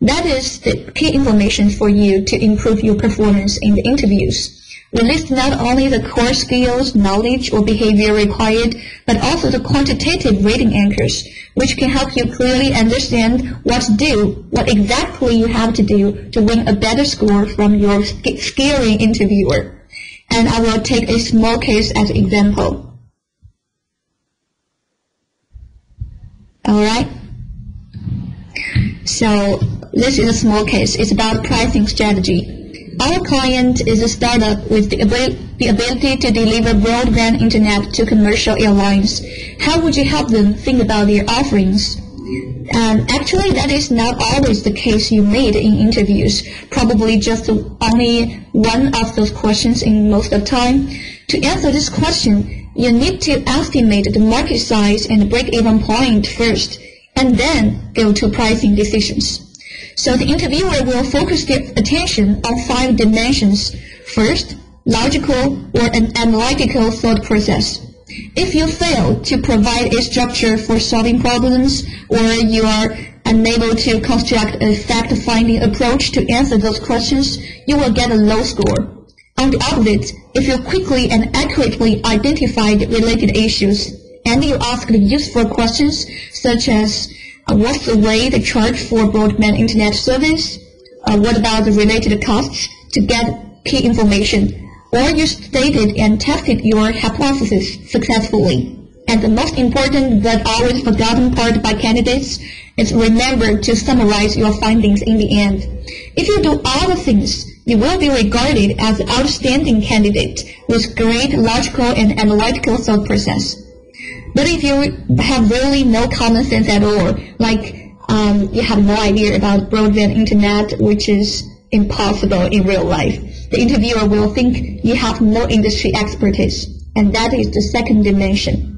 That is the key information for you to improve your performance in the interviews. We list not only the core skills, knowledge, or behavior required, but also the quantitative rating anchors, which can help you clearly understand what to do, what exactly you have to do to win a better score from your scaring interviewer. And I will take a small case as an example. Alright? So, this is a small case. It's about pricing strategy. Our client is a startup with the ability to deliver broadband internet to commercial airlines. How would you help them think about their offerings? Actually, that is not always the case you made in interviews. Probably just only one of those questions in most of the time. To answer this question, you need to estimate the market size and break-even point first, and then go to pricing decisions. So the interviewer will focus their attention on 5 dimensions. First, logical or an analytical thought process. If you fail to provide a structure for solving problems, or you are unable to construct a fact-finding approach to answer those questions, you will get a low score. On the opposite, if you quickly and accurately identified related issues, and you asked useful questions such as what's the rate charged for broadband internet service? What about the related costs to get key information? Or you stated and tested your hypothesis successfully. And the most important but always forgotten part by candidates is remember to summarize your findings in the end. If you do all the things, you will be regarded as an outstanding candidate with great logical and analytical thought process. But if you have really no common sense at all, like you have no idea about broadband internet, which is impossible in real life, the interviewer will think you have no industry expertise, and that is the second dimension.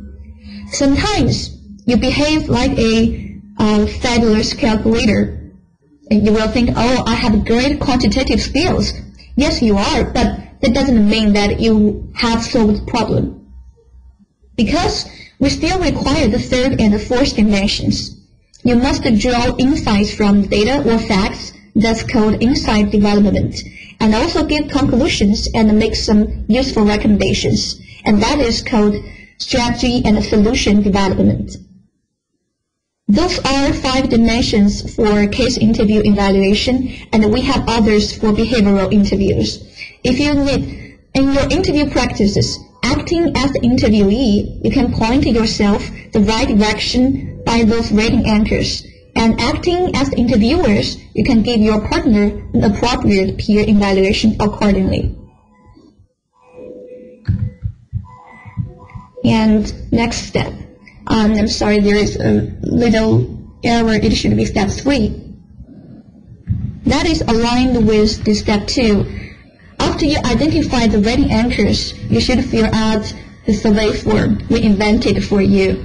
Sometimes you behave like a fabulous calculator, and you will think, oh, I have great quantitative skills, Yes, you are, but that doesn't mean that you have solved the problem. Because we still require the third and the fourth dimensions. You must draw insights from data or facts, that's called insight development, and also give conclusions and make some useful recommendations, and that is called strategy and solution development. Those are 5 dimensions for case interview evaluation, and we have others for behavioral interviews. If you need, in your interview practices, acting as the interviewee, you can point yourself the right direction by those rating anchors. And acting as the interviewers, you can give your partner an appropriate peer evaluation accordingly. And next step. I'm sorry, there is a little error. It should be step 3. That is aligned with the step 2. After you identify the rating anchors, you should fill out the survey form we invented for you.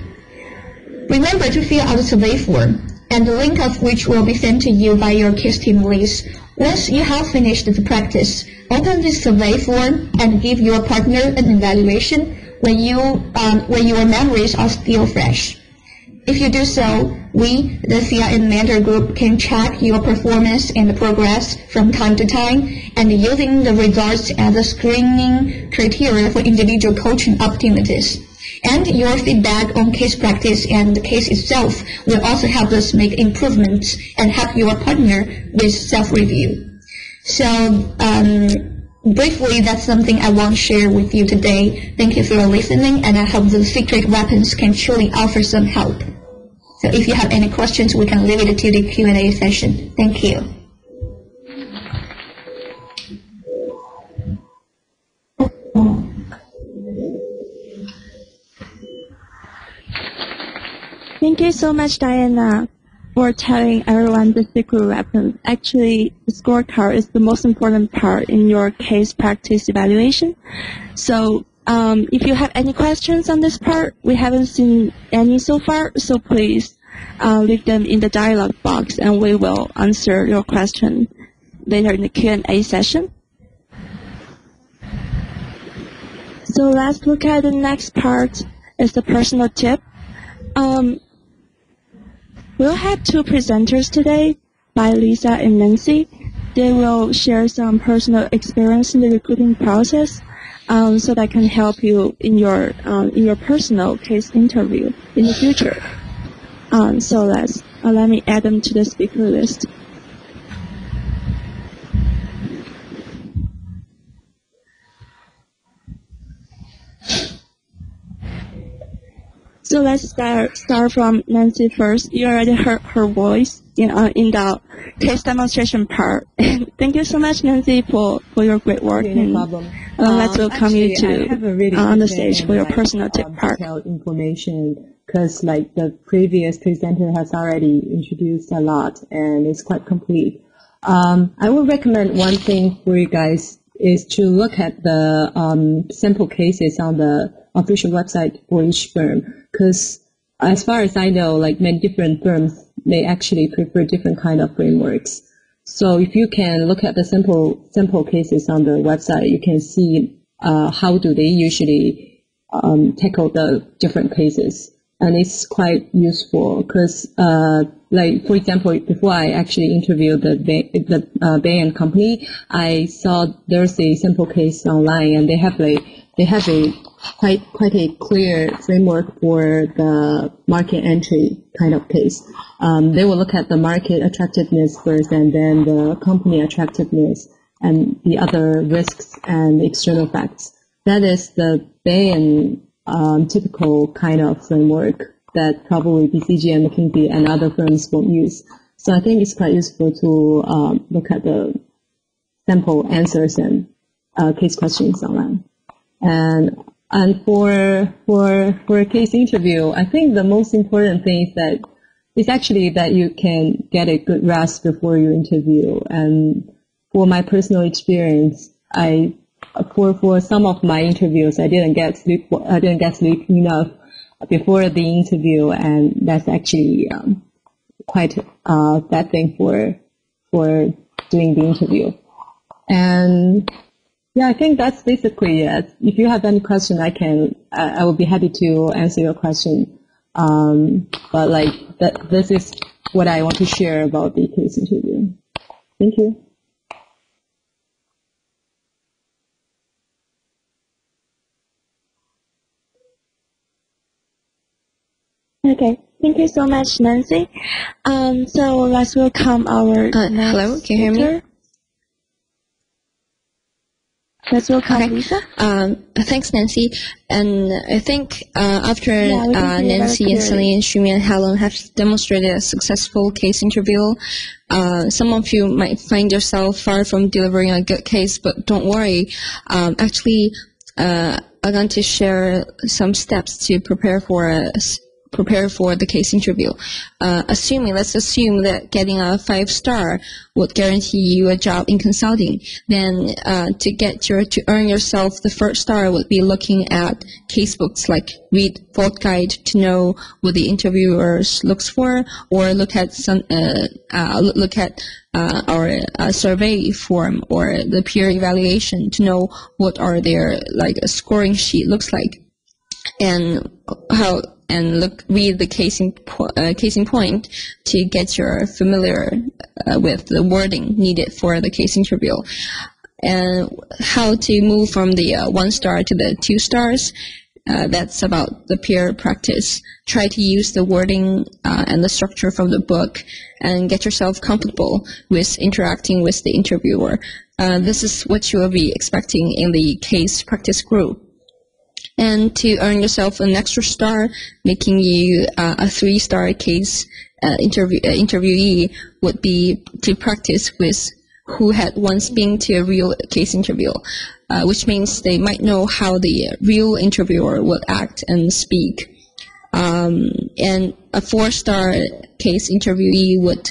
Remember to fill out the survey form, and the link of which will be sent to you by your case team leads. Once you have finished the practice, open this survey form and give your partner an evaluation when your memories are still fresh. If you do so, we, the CIN mentor group, can track your performance and progress from time to time, and using the results as a screening criteria for individual coaching opportunities. And your feedback on case practice and the case itself will also help us make improvements and help your partner with self-review. So, briefly, that's something I want to share with you today. Thank you for listening, and I hope the secret weapons can truly offer some help. So if you have any questions, we can leave it to the Q&A session. Thank you. Thank you so much, Diana, for telling everyone the secret weapon. Actually, the scorecard is the most important part in your case practice evaluation. So if you have any questions on this part, we haven't seen any so far, so please leave them in the dialog box, and we will answer your question later in the Q&A session. So let's look at the next part, is the personal tip. We'll have 2 presenters today, by Lisa and Nancy. They will share some personal experience in the recruiting process, so that can help you in your personal case interview in the future. So let me add them to the speaker list. So let's start from Nancy first. You already heard her voice in the case demonstration part. Thank you so much, Nancy, for your great work. No problem. Let's welcome you to on the stage for your and, personal tip part. Detailed information, because like the previous presenter has already introduced a lot, and it's quite complete. I would recommend one thing for you guys is to look at the sample cases on the official website for each firm, because as far as I know, like many different firms, they actually prefer different kind of frameworks. So if you can look at the sample cases on the website, you can see how do they usually tackle the different cases. And it's quite useful because, like, for example, before I actually interviewed the Bain company, I saw there's a sample case online, and they have a quite a clear framework for the market entry kind of case. They will look at the market attractiveness first, and then the company attractiveness, and the other risks and external facts. That is the Bain typical kind of framework that probably BCG and McKinsey and other firms won't use. So I think it's quite useful to look at the sample answers and case questions online. And for a case interview, I think the most important thing is actually that you can get a good rest before your interview. And for my personal experience, for some of my interviews, I didn't get sleep enough before the interview, and that's actually quite a bad thing for doing the interview. And yeah, I think that's basically it. If you have any question, I will be happy to answer your question. But like this is what I want to share about the case interview. Thank you. Okay, thank you so much, Nancy. So let's welcome our hello, can you hear me? Let's welcome Lisa. Thanks, Nancy. And I think after we can see Nancy and Celine, Shumi, and Helen have demonstrated a successful case interview, some of you might find yourself far from delivering a good case, but don't worry. Actually, I'm going to share some steps to prepare for the case interview. Let's assume that getting a 5-star would guarantee you a job in consulting. Then to earn yourself the first star would be looking at casebooks, like read Vault Guide to know what the interviewers looks for, or look at our survey form or the peer evaluation to know what are their a scoring sheet looks like, and read the casing point to get your familiar with the wording needed for the case interview, and how to move from the 1 star to the 2 stars. That's about the peer practice. Try to use the wording and the structure from the book and get yourself comfortable with interacting with the interviewer. This is what you will be expecting in the case practice group. And to earn yourself an extra star, making you a 3-star case interviewee would be to practice with who had once been to a real case interview, which means they might know how the real interviewer would act and speak. And a 4-star case interviewee would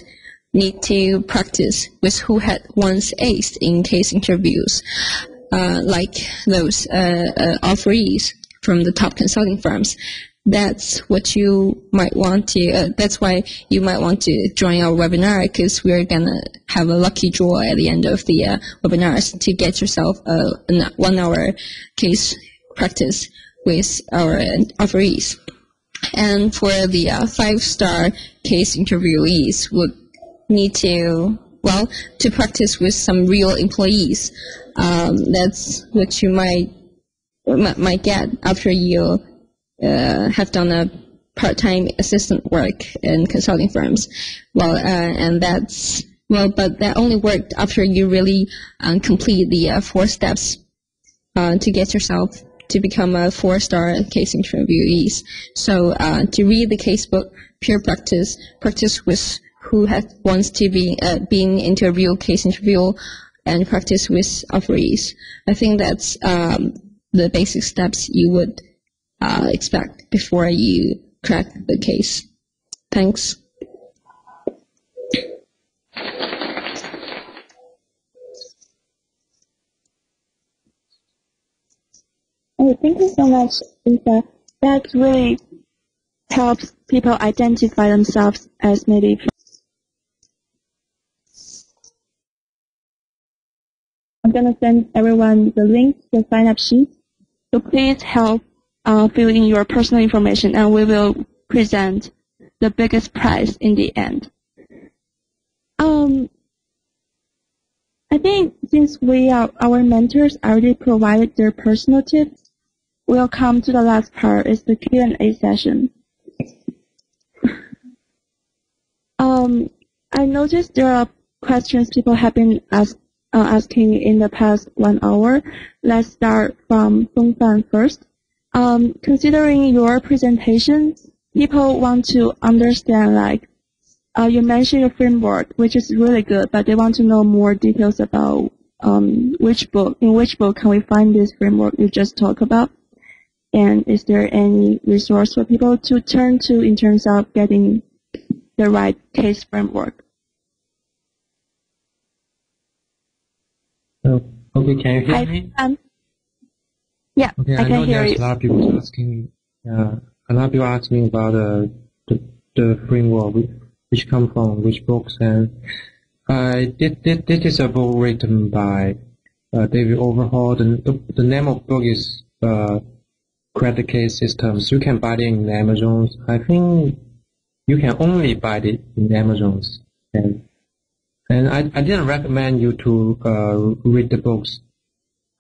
need to practice with who had once aced in case interviews, like those offerees from the top consulting firms. That's what you might want to, that's why you might want to join our webinar, because we're going to have a lucky draw at the end of the webinars to get yourself a 1-hour case practice with our offerees. And for the 5-star case interviewees would need to practice with some real employees. That's what you might get after you have done a part-time assistant work in consulting firms. But that only worked after you really complete the 4 steps to get yourself to become a 4-star case interviewees. So to read the casebook, peer practice with who had once to been into a real case interview, and practice with offerees. I think that's the basic steps you would expect before you crack the case. Thanks. Oh, thank you so much, Lisa. That really helps people identify themselves as maybe. I'm going to send everyone the link to the sign-up sheet. So please help fill in your personal information, and we will present the biggest prize in the end. I think since our mentors already provided their personal tips, we'll come to the last part, is the Q&A session. I noticed there are questions people have been asking in the past 1 hour. Let's start from Dongfan first. Considering your presentation, people want to understand, you mentioned your framework, which is really good, but they want to know more details about in which book can we find this framework you just talked about, and is there any resource for people to turn to in terms of getting the right case framework? Okay, can you hear me? Yeah, okay, I can hear you. A lot of people asking, about the framework, which come from which books, and this is a book written by David Overhaul. The name of the book is Credit Case Systems. You can buy it in Amazon. I think you can only buy it in Amazon. And I didn't recommend you to read the books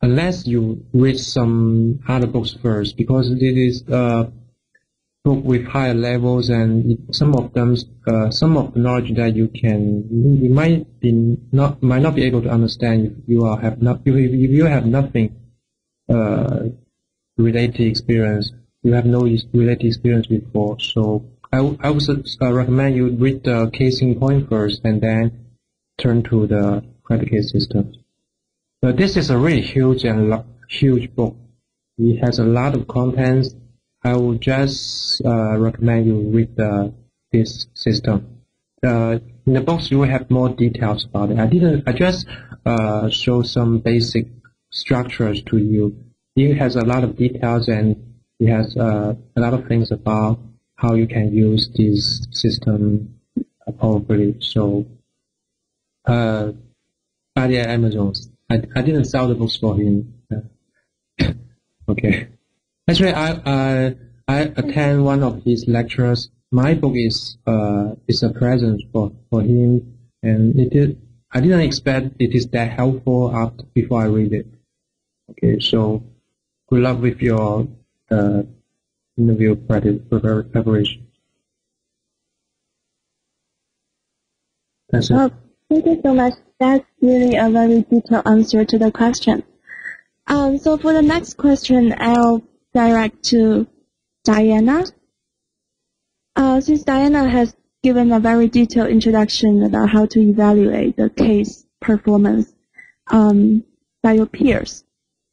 unless you read some other books first, because it is a book with higher levels, and some of the knowledge that you might not be able to understand if you have nothing related experience. You have no related experience before. So I would recommend you read the case in point first, and then turn to the credit case system. But this is a really huge book. It has a lot of contents. I would just recommend you read this system. In the books, you will have more details about it. I just show some basic structures to you. It has a lot of details, and it has a lot of things about how you can use this system powerfully. So, buy it at Amazon. I didn't sell the books for him. Okay. Actually, I attend one of his lectures. My book is a present for him, and I didn't expect it is that helpful before I read it. Okay, so good luck with your interview preparation. That's it. Thank you so much. That's really a very detailed answer to the question. So for the next question, I'll direct to Diana. Since Diana has given a very detailed introduction about how to evaluate the case performance by your peers,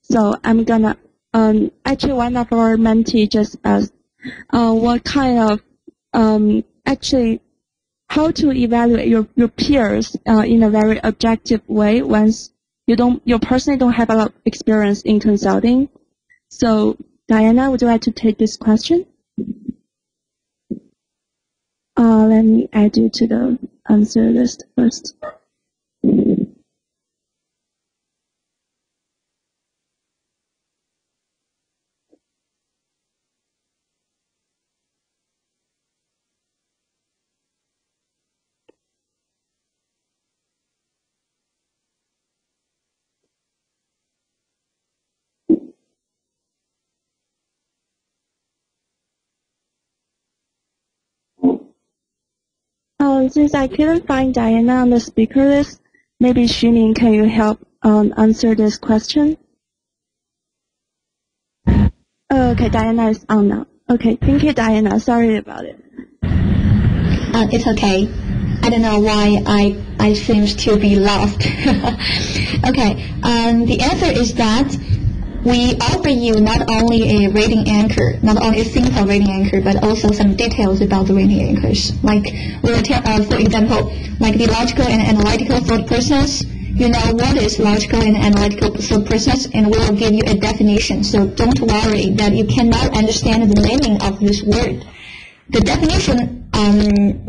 so I'm gonna actually one of our mentees just asked what kind of actually how to evaluate your peers in a very objective way once you personally don't have a lot of experience in consulting. So Diana, would you like to take this question? Let me add you to the answer list first. Since I couldn't find Diana on the speaker list, maybe Xuning, can you help answer this question? Okay, Diana is on now. Okay, thank you, Diana. Sorry about it. It's okay. I don't know why I seem to be lost. Okay, the answer is that we offer you not only a rating anchor, not only a simple rating anchor, but also some details about the rating anchors. Like we will tell, for example, like the logical and analytical thought process. You know what is logical and analytical thought process, and we will give you a definition. So don't worry that you cannot understand the meaning of this word. The definition,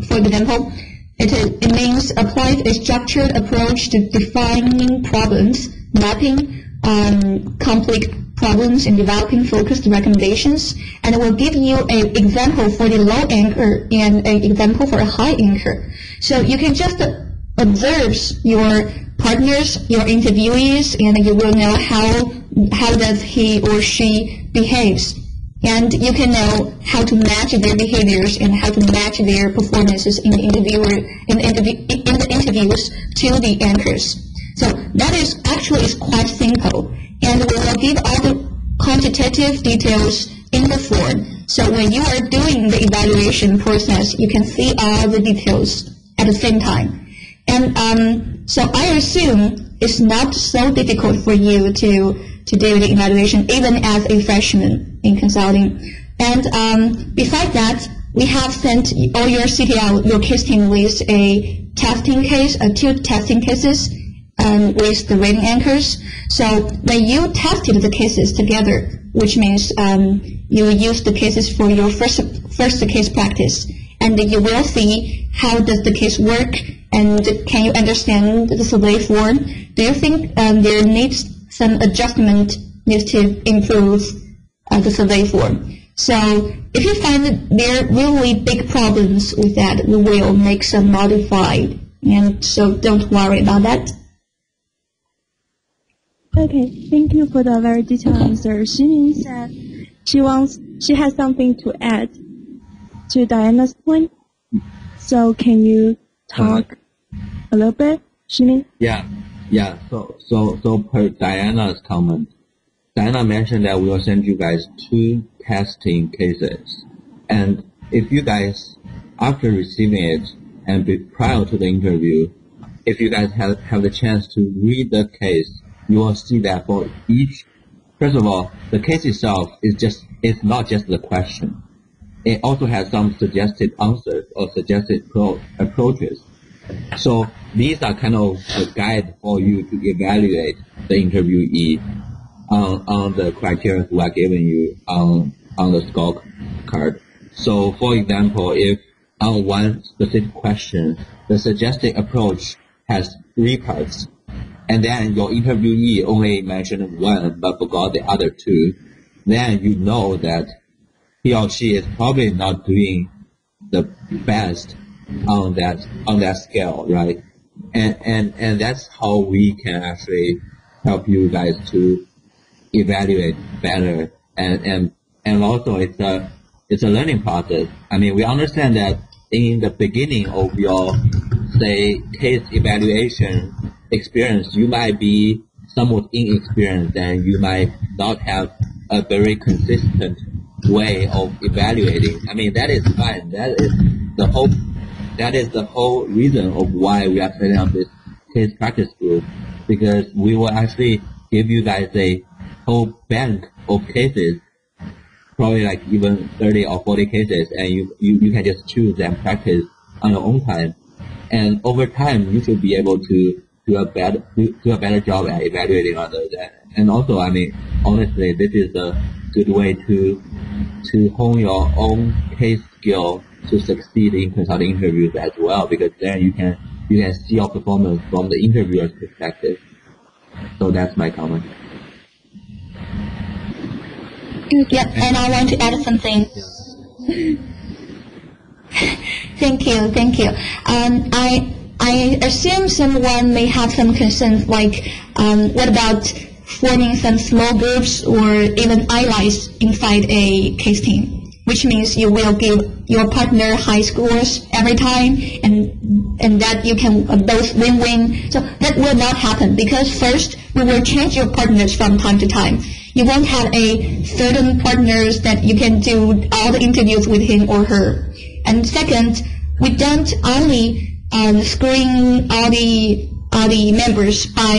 for example, it means applied a structured approach to defining problems, mapping complex problems, and developing focused recommendations, and we'll give you an example for the low anchor and an example for a high anchor. So you can just observe your partners, your interviewees, and you will know how does he or she behaves. And you can know how to match their behaviors and how to match their performances in the interviews to the anchors. So that is actually quite simple, and we will give all the quantitative details in the form. So when you are doing the evaluation process, you can see all the details at the same time. And so I assume it's not so difficult for you to do the evaluation, even as a freshman in consulting. And besides that, we have sent all your CTL, your case team, with a testing case, two testing cases, with the rating anchors. So when you tested the cases together, which means you use the cases for your first case practice, and you will see how does the case work, and can you understand the survey form. Do you think there needs some adjustment needs to improve the survey form. So if you find that there are really big problems with that, we will make some modified, and so don't worry about that. Okay, thank you for the very detailed answer. Xining said she has something to add to Diana's point. So can you talk a little bit, Xining? Yeah. So per Diana's comment, Diana mentioned that we will send you guys 2 testing cases, and if you guys, after receiving it and prior to the interview, if you guys have the chance to read the case, you will see that for each, first of all, the case itself it's not just the question. It also has some suggested answers or suggested approaches. So these are kind of a guide for you to evaluate the interviewee on the criteria we are giving you on the scorecard. So for example, if on one specific question, the suggested approach has 3 parts, and then your interviewee only mentioned 1 but forgot the other 2, then you know that he or she is probably not doing the best on that scale, right? And that's how we can actually help you guys to evaluate better, and also it's a learning process. I mean, we understand that in the beginning of your, say, case evaluation experience, you might be somewhat inexperienced and you might not have a very consistent way of evaluating. I mean, that is fine. That is the whole reason of why we are setting up this case practice group, because we will actually give you guys a whole bank of cases, probably like even 30 or 40 cases, and you can just choose and practice on your own time. And over time, you should be able to do a better job at evaluating others. And also, I mean, honestly, this is a good way to hone your own case skill to succeed in consulting interviews as well, because then you can see your performance from the interviewer's perspective. So that's my comment. Yep, and I want to add something. Thank you. I assume someone may have some concerns, like what about forming some small groups or even allies inside a case team, which means you will give your partner high scores every time, and that you can both win-win. So that will not happen, because first, we will change your partners from time to time. You won't have a certain partners that you can do all the interviews with him or her. And second, we don't only screen all the members by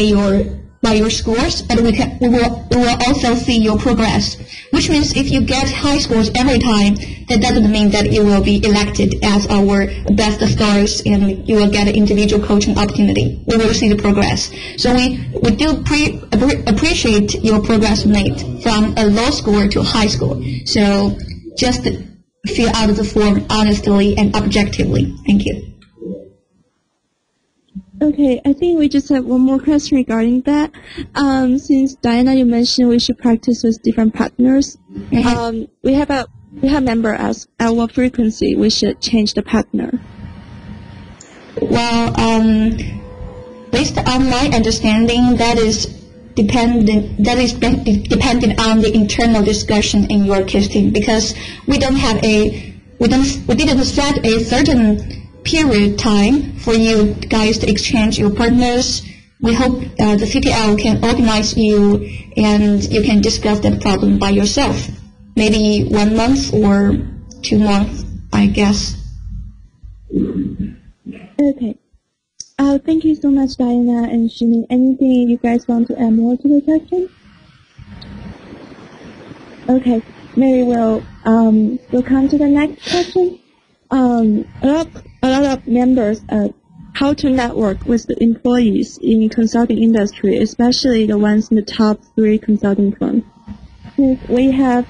your scores, but we will also see your progress. Which means if you get high scores every time, that doesn't mean that you will be elected as our best stars and you will get an individual coaching opportunity. We will see the progress. So we do appreciate your progress made from a low score to a high score. So just fill out the form honestly and objectively. Thank you. Okay, I think we just have one more question regarding that. Since Diana, you mentioned we should practice with different partners. We have member ask at what frequency we should change the partner. Well, based on my understanding, that is dependent on the internal discussion in your case team, because we didn't set a certain period time for you guys to exchange your partners. We hope the CTL can organize you and you can discuss that problem by yourself. Maybe 1 month or 2 months, I guess. Okay. Thank you so much, Diana and Xining. Anything you guys want to add more to the question? Okay, maybe we'll come to the next question. A lot of members how to network with the employees in consulting industry, especially the ones in the top 3 consulting firms. Since we have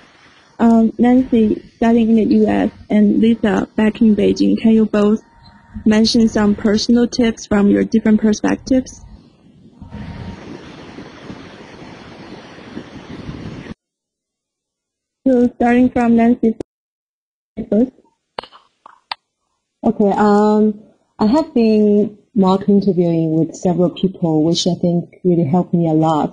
Nancy studying in the U.S. and Lisa back in Beijing, can you both mention some personal tips from your different perspectives? So starting from Nancy first. Okay. I have been mock interviewing with several people, which I think really helped me a lot.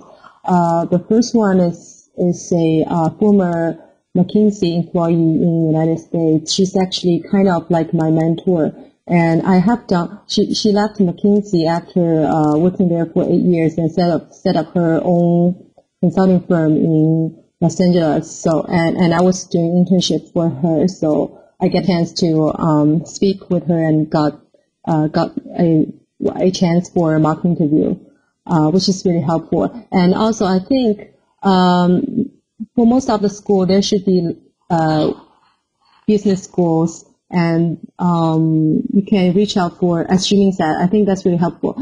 The first one is a former McKinsey employee in the United States. She's actually kind of like my mentor. And I have done, she left McKinsey after working there for 8 years and set up her own consulting firm in Los Angeles. So, and I was doing internship for her. So I get a chance to speak with her and got a chance for a mock interview, which is really helpful. And also I think, for most of the school, there should be business schools, and you can reach out for, as Jimmy said, I think that's really helpful.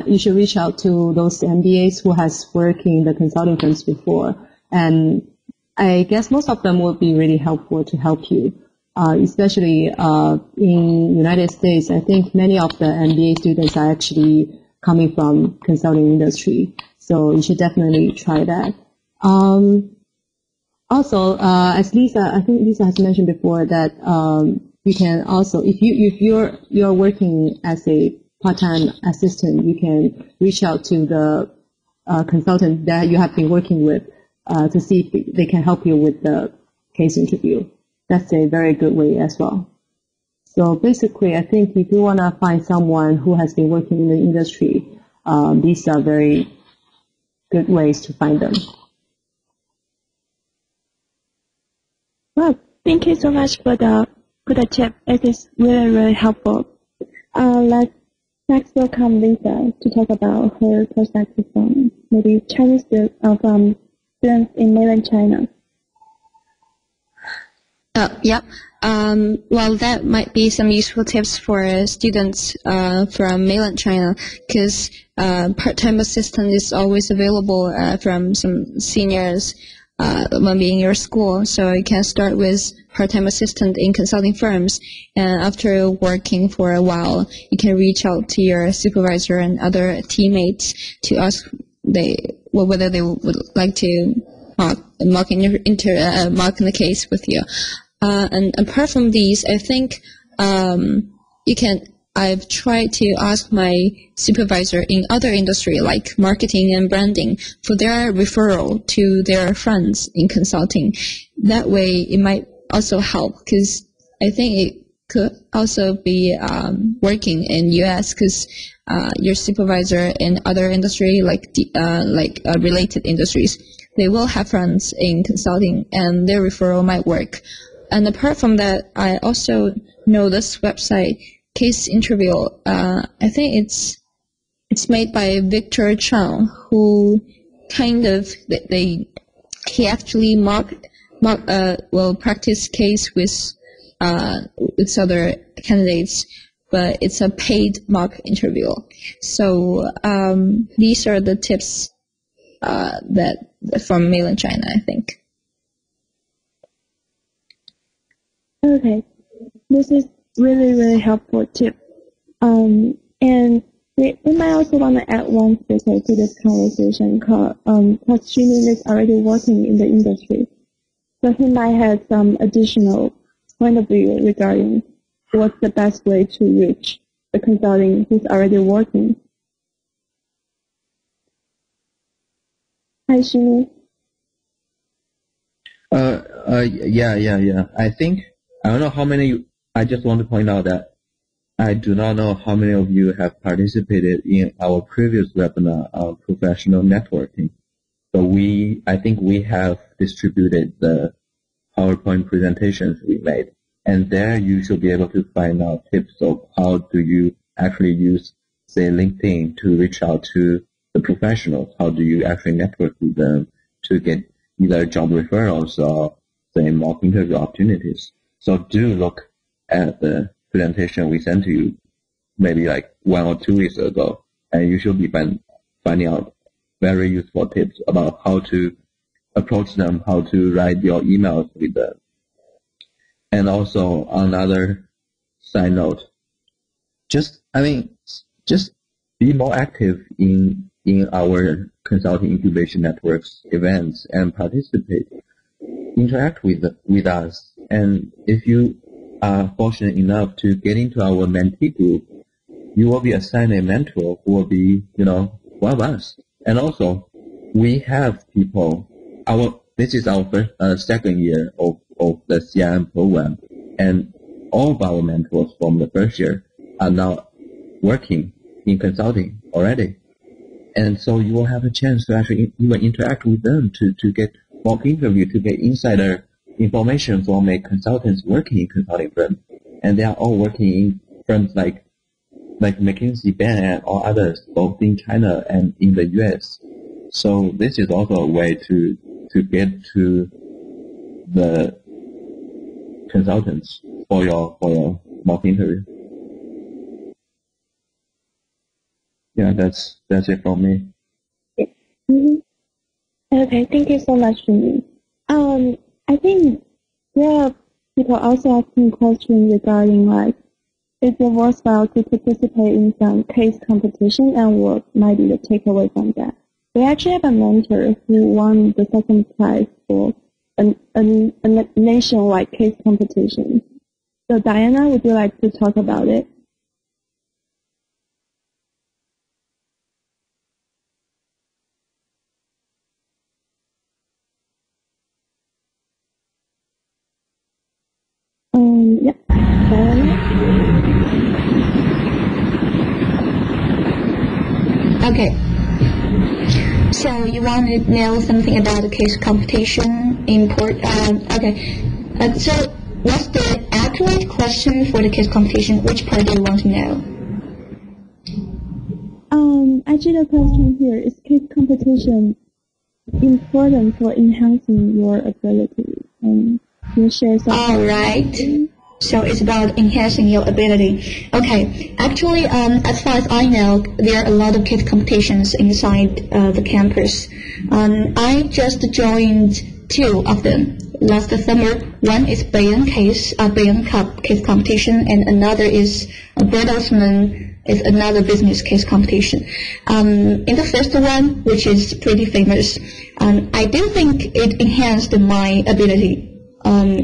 You should reach out to those MBAs who has worked in the consulting firms before, and I guess most of them will be really helpful to help you, especially in United States. I think many of the MBA students are actually coming from consulting industry, so you should definitely try that. Also, as I think Lisa has mentioned before that you can also, if you're working as a part-time assistant, you can reach out to the consultant that you have been working with to see if they can help you with the case interview. That's a very good way as well. So basically, I think if you want to find someone who has been working in the industry, these are very good ways to find them. Well, thank you so much for the tip. It is really, really helpful. Next welcome Lisa to talk about her perspective from maybe Chinese from students in mainland China. Yeah. Well, that might be some useful tips for students from mainland China, because part-time assistant is always available from some seniors when being in your school. So you can start with part-time assistant in consulting firms, and after working for a while, you can reach out to your supervisor and other teammates to ask whether they would like to mock in the case with you. And apart from these, I think I've tried to ask my supervisor in other industry like marketing and branding for their referral to their friends in consulting. That way it might also help, because I think it could also be working in US, because your supervisor in other industry like related industries, they will have friends in consulting and their referral might work. And apart from that, I also know this website, Case Interview. I think it's made by Victor Chang, who he actually will practice case with other candidates, but it's a paid mock interview. So these are the tips that from mainland China, I think. Okay, this is really, really helpful tip. And we might also want to add one speaker to this conversation because Jimmy is already working in the industry. So he might have some additional point of view regarding what's the best way to reach the consulting who's already working. Hi, Jimmy. Yeah. I don't know how many. I just want to point out that I do not know how many of you have participated in our previous webinar on professional networking. So I think we have distributed the PowerPoint presentations we made, and there you should be able to find out tips of how do you actually use, say, LinkedIn to reach out to the professionals. How do you actually network with them to get either job referrals or, say, mock interview opportunities. So do look at the presentation we sent to you maybe like 1 or 2 weeks ago, and you should be finding out very useful tips about how to approach them, how to write your emails with them. And also another side note, just be more active in our consulting incubation networks events and participate. interact with us. And if you are fortunate enough to get into our mentee group, you will be assigned a mentor who will be, one of us. And also, we have people. This is our second year of the CIN program, and all of our mentors from the first year are now working in consulting already. And so you will have a chance to actually even interact with them to get mock interview, to get insider information from a consultants working in consulting firm. And they are all working in firms like McKinsey, Bain, and all others, both in China and in the US. So this is also a way to get to the consultants for your mock interview. Yeah, that's it from me. Mm-hmm. Okay, thank you so much, Jimmy. I think there are people also asking questions regarding is it worthwhile to participate in some case competition, and what might be the takeaway from that? We actually have a mentor who won the second prize for a nationwide case competition. So Diana, would you like to talk about it? Yeah, Diana? Okay. So you want to know something about the case competition okay. So what's the accurate question for the case competition? Which part do you want to know? Actually the question here is case competition important for enhancing your ability? Can you share something? All right. So it's about enhancing your ability. Okay. Actually, as far as I know, there are a lot of case competitions inside the campus. I just joined 2 of them last summer. One is Bain Cup case competition, and another is Bertelsmann is another business case competition. In the first one, which is pretty famous, I do think it enhanced my ability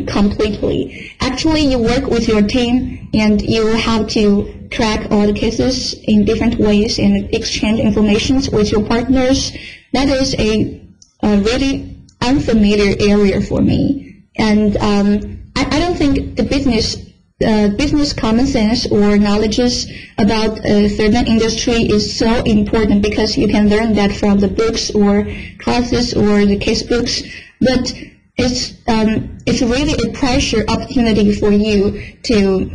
completely. Actually, you work with your team and you have to crack all the cases in different ways and exchange information with your partners. That is a really unfamiliar area for me. And I don't think the business common sense or knowledges about a certain industry is so important, because you can learn that from the books or classes or the case books. But it's really a pressure opportunity for you to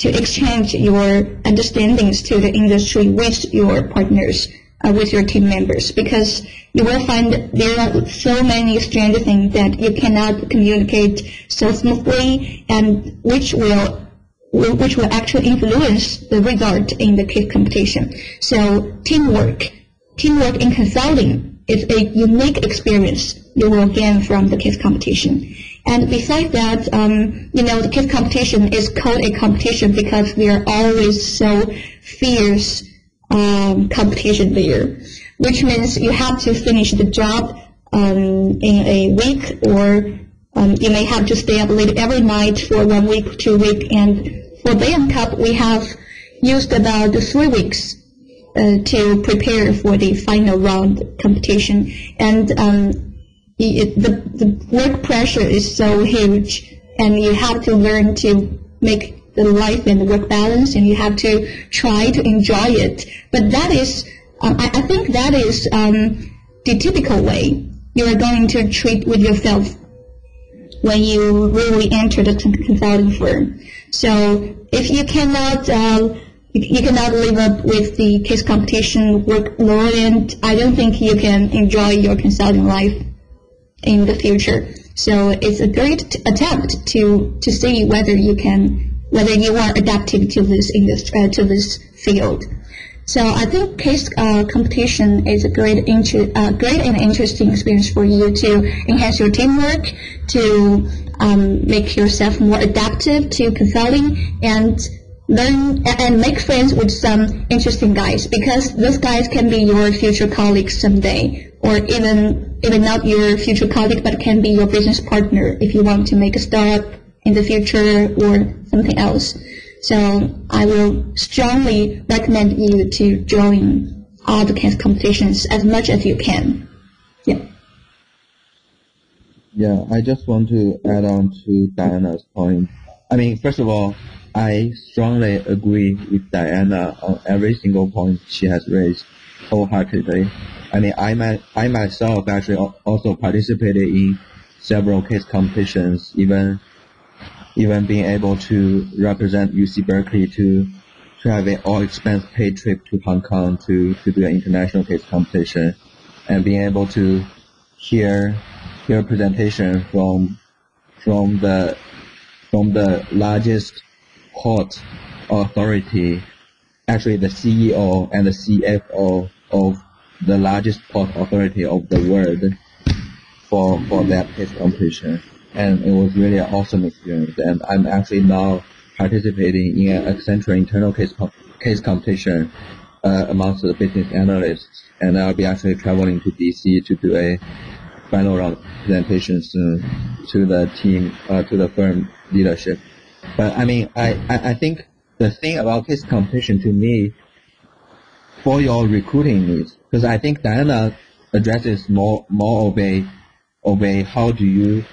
exchange your understandings to the industry with your partners, with your team members, because you will find there are so many strange things that you cannot communicate so smoothly, and which will actually influence the result in the case competition. So teamwork in consulting is a unique experience you will gain from the case competition. And besides that, the case competition is called a competition because there are always so fierce competition there, which means you have to finish the job in a week, or you may have to stay up late every night for 1 week, 2 weeks. And for Bain Cup, we have used about 3 weeks to prepare for the final round competition. And the work pressure is so huge, and you have to learn to make the life and the work balance, and you have to try to enjoy it. But that is, I think that is the typical way you are going to treat with yourself when you really enter the consulting firm. So if you cannot live up with the case competition workload, and I don't think you can enjoy your consulting life in the future. So it's a great attempt to see whether you are adaptive to this industry, to this field. So I think case competition is a great and interesting experience for you to enhance your teamwork, to make yourself more adaptive to consulting, and learn and make friends with some interesting guys, because those guys can be your future colleagues someday or even not your future colleague, but can be your business partner if you want to make a startup in the future or something else. So I will strongly recommend you to join all the case competitions as much as you can. Yeah. Yeah, I just want to add on to Diana's point. I mean, first of all, I strongly agree with Diana on every single point she has raised wholeheartedly. I mean, I myself actually also participated in several case competitions, even being able to represent UC Berkeley to have an all expense paid trip to Hong Kong to do an international case competition, and being able to hear a presentation from the largest court authority, actually the CEO and the CFO of the largest port authority of the world for that case competition. And it was really an awesome experience. And I'm actually now participating in an Accenture internal case competition amongst the business analysts. And I'll be actually traveling to DC to do a final round presentation soon to the team, to the firm leadership. But I mean, I think the thing about case competition to me, for your recruiting needs, because I think Diana addresses more of a how do you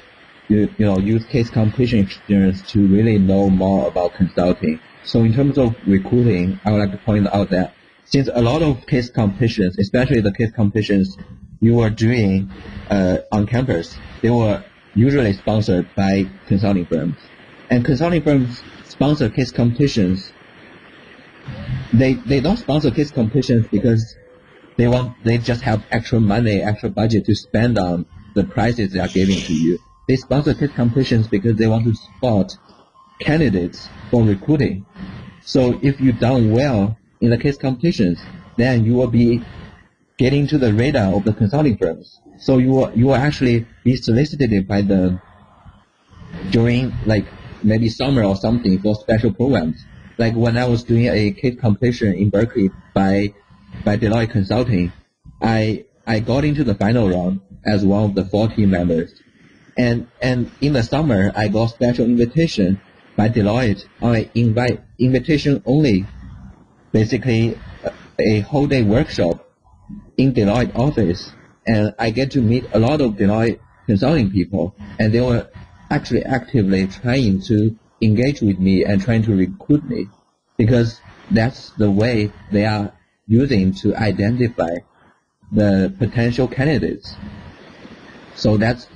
use case competition experience to really know more about consulting. So in terms of recruiting, I would like to point out that since a lot of case competitions, especially the case competitions you were doing on campus, they were usually sponsored by consulting firms. And consulting firms sponsor case competitions. They don't sponsor case competitions because they just have extra money, extra budget to spend on the prizes they are giving to you. They sponsor case competitions because they want to spot candidates for recruiting. So if you've done well in the case competitions, then you will be getting to the radar of the consulting firms. So you will actually be solicited by them during like maybe summer or something for special programs. Like when I was doing a case competition in Berkeley by Deloitte Consulting, I got into the final round as one of the 4 team members. And in the summer, I got special invitation by Deloitte on an invitation only, basically a whole day workshop in Deloitte office. And I get to meet a lot of Deloitte consulting people, and they were actually actively trying to engage with me and trying to recruit me, because that's the way they are using to identify the potential candidates. So that's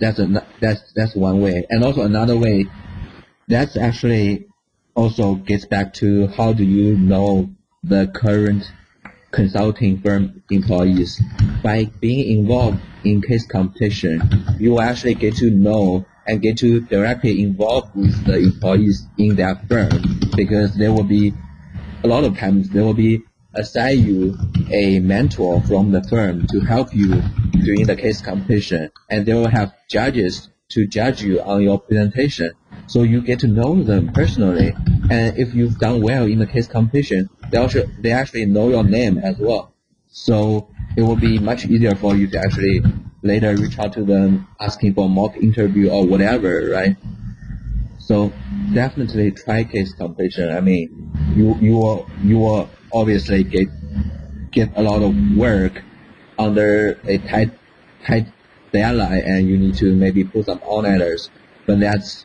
one way. And also another way, that's actually also gets back to how do you know the current consulting firm employees. By being involved in case competition, you actually get to know and get to directly involve with the employees in that firm, because there will be a lot of times they will be assign you a mentor from the firm to help you during the case competition, and they will have judges to judge you on your presentation. So you get to know them personally, and if you've done well in the case competition, they actually know your name as well. So it will be much easier for you to actually later reach out to them asking for a mock interview or whatever, right? So definitely try case competition. I mean, you will obviously get a lot of work under a tight deadline, and you need to maybe put some all-nighters, but that's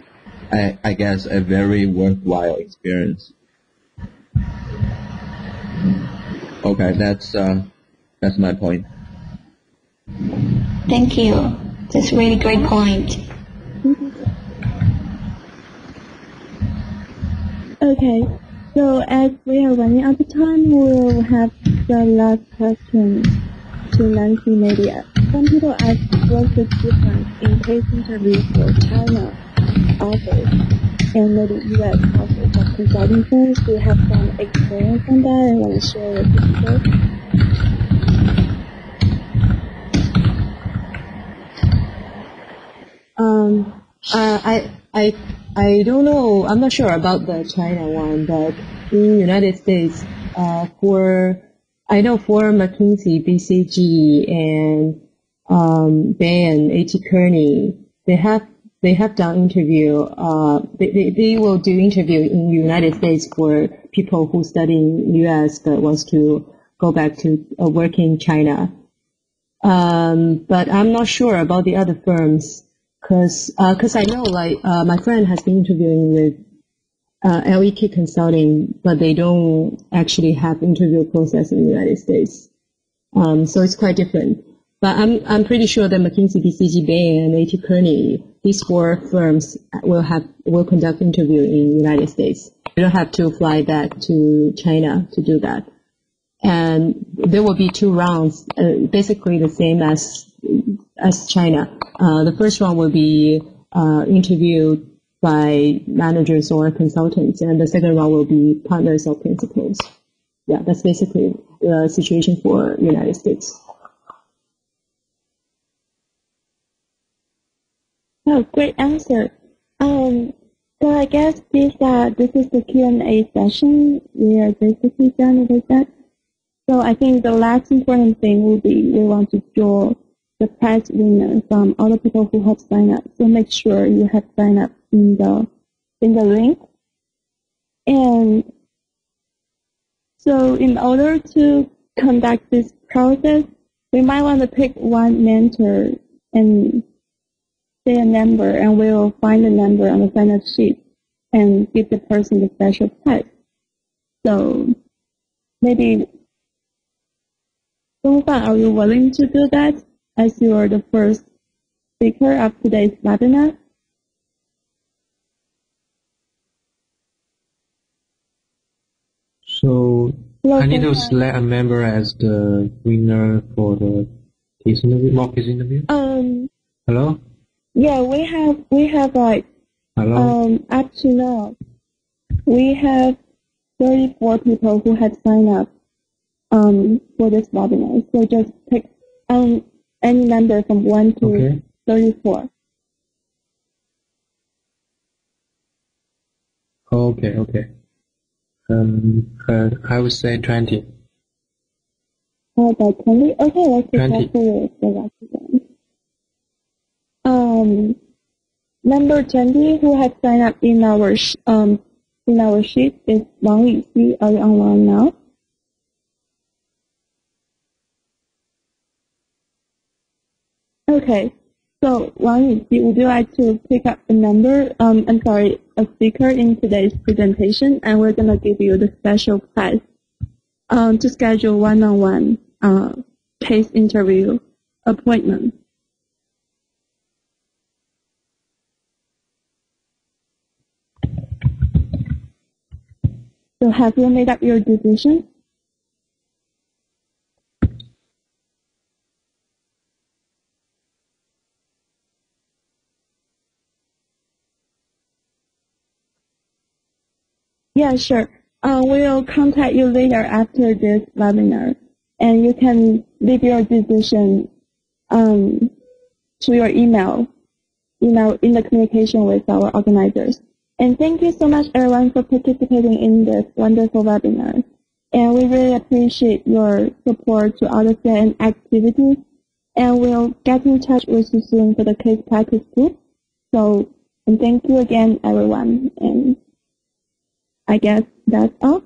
I guess a very worthwhile experience. Okay, that's my point. Thank you. That's a really great point. Okay, so as we are running out of time, we'll have the last question to Nancy Media. Some people ask what's the difference in case interviews for China office and the U.S. office of consulting firms. Do you have some experience on that and want to share with people? I don't know. I'm not sure about the China one, but in United States, I know for McKinsey, BCG, and Bay and A.T. Kearney, they have done interview. They will do interview in the United States for people who study in U.S. but wants to go back to work in China. But I'm not sure about the other firms because I know my friend has been interviewing with LEK Consulting, but they don't actually have interview process in the United States. So it's quite different. But I'm pretty sure that McKinsey, BCG, Bain, and A.T. Kearney, these 4 firms will conduct interview in the United States. You don't have to fly back to China to do that. And there will be 2 rounds, basically the same as China. The first round will be interviewed by managers or consultants, and the second round will be partners or principals. Yeah, that's basically the situation for United States. Oh, great answer. So I guess this is the Q&A session. We are basically done with that. So I think the last important thing will be we want to draw the prize winner from all the people who have signed up. So make sure you have signed up in the link. And so in order to conduct this process, we might want to pick one mentor and say a number, and we will find the number on the sign-up sheet and give the person the special prize. So maybe, Dongfan, are you willing to do that as you are the first speaker of today's webinar? So Hello, I need to Dongfan. select a member as the winner for the case interview, mock case interview. Hello. Yeah, we have like Hello. up to now we have 34 people who have signed up for this webinar. So just pick any number from 1 to Okay. 34. Okay. I would say 20. About 20? Okay, let's 20. calculate the rest again. Number 20 who has signed up in our sheet is Wang Yuxi. Are you online now? Okay, so Wang Yuxi, would you like to pick up a number? A speaker in today's presentation, and we're gonna give you the special prize to schedule one-on-one case interview appointment. So have you made up your decision? Yeah, sure. We'll contact you later after this webinar, and you can leave your decision to your email in the communication with our organizers. And thank you so much, everyone, for participating in this wonderful webinar. And we really appreciate your support to all the CIN activities. And we'll get in touch with you soon for the case practice group. So, and thank you again, everyone. And I guess that's all.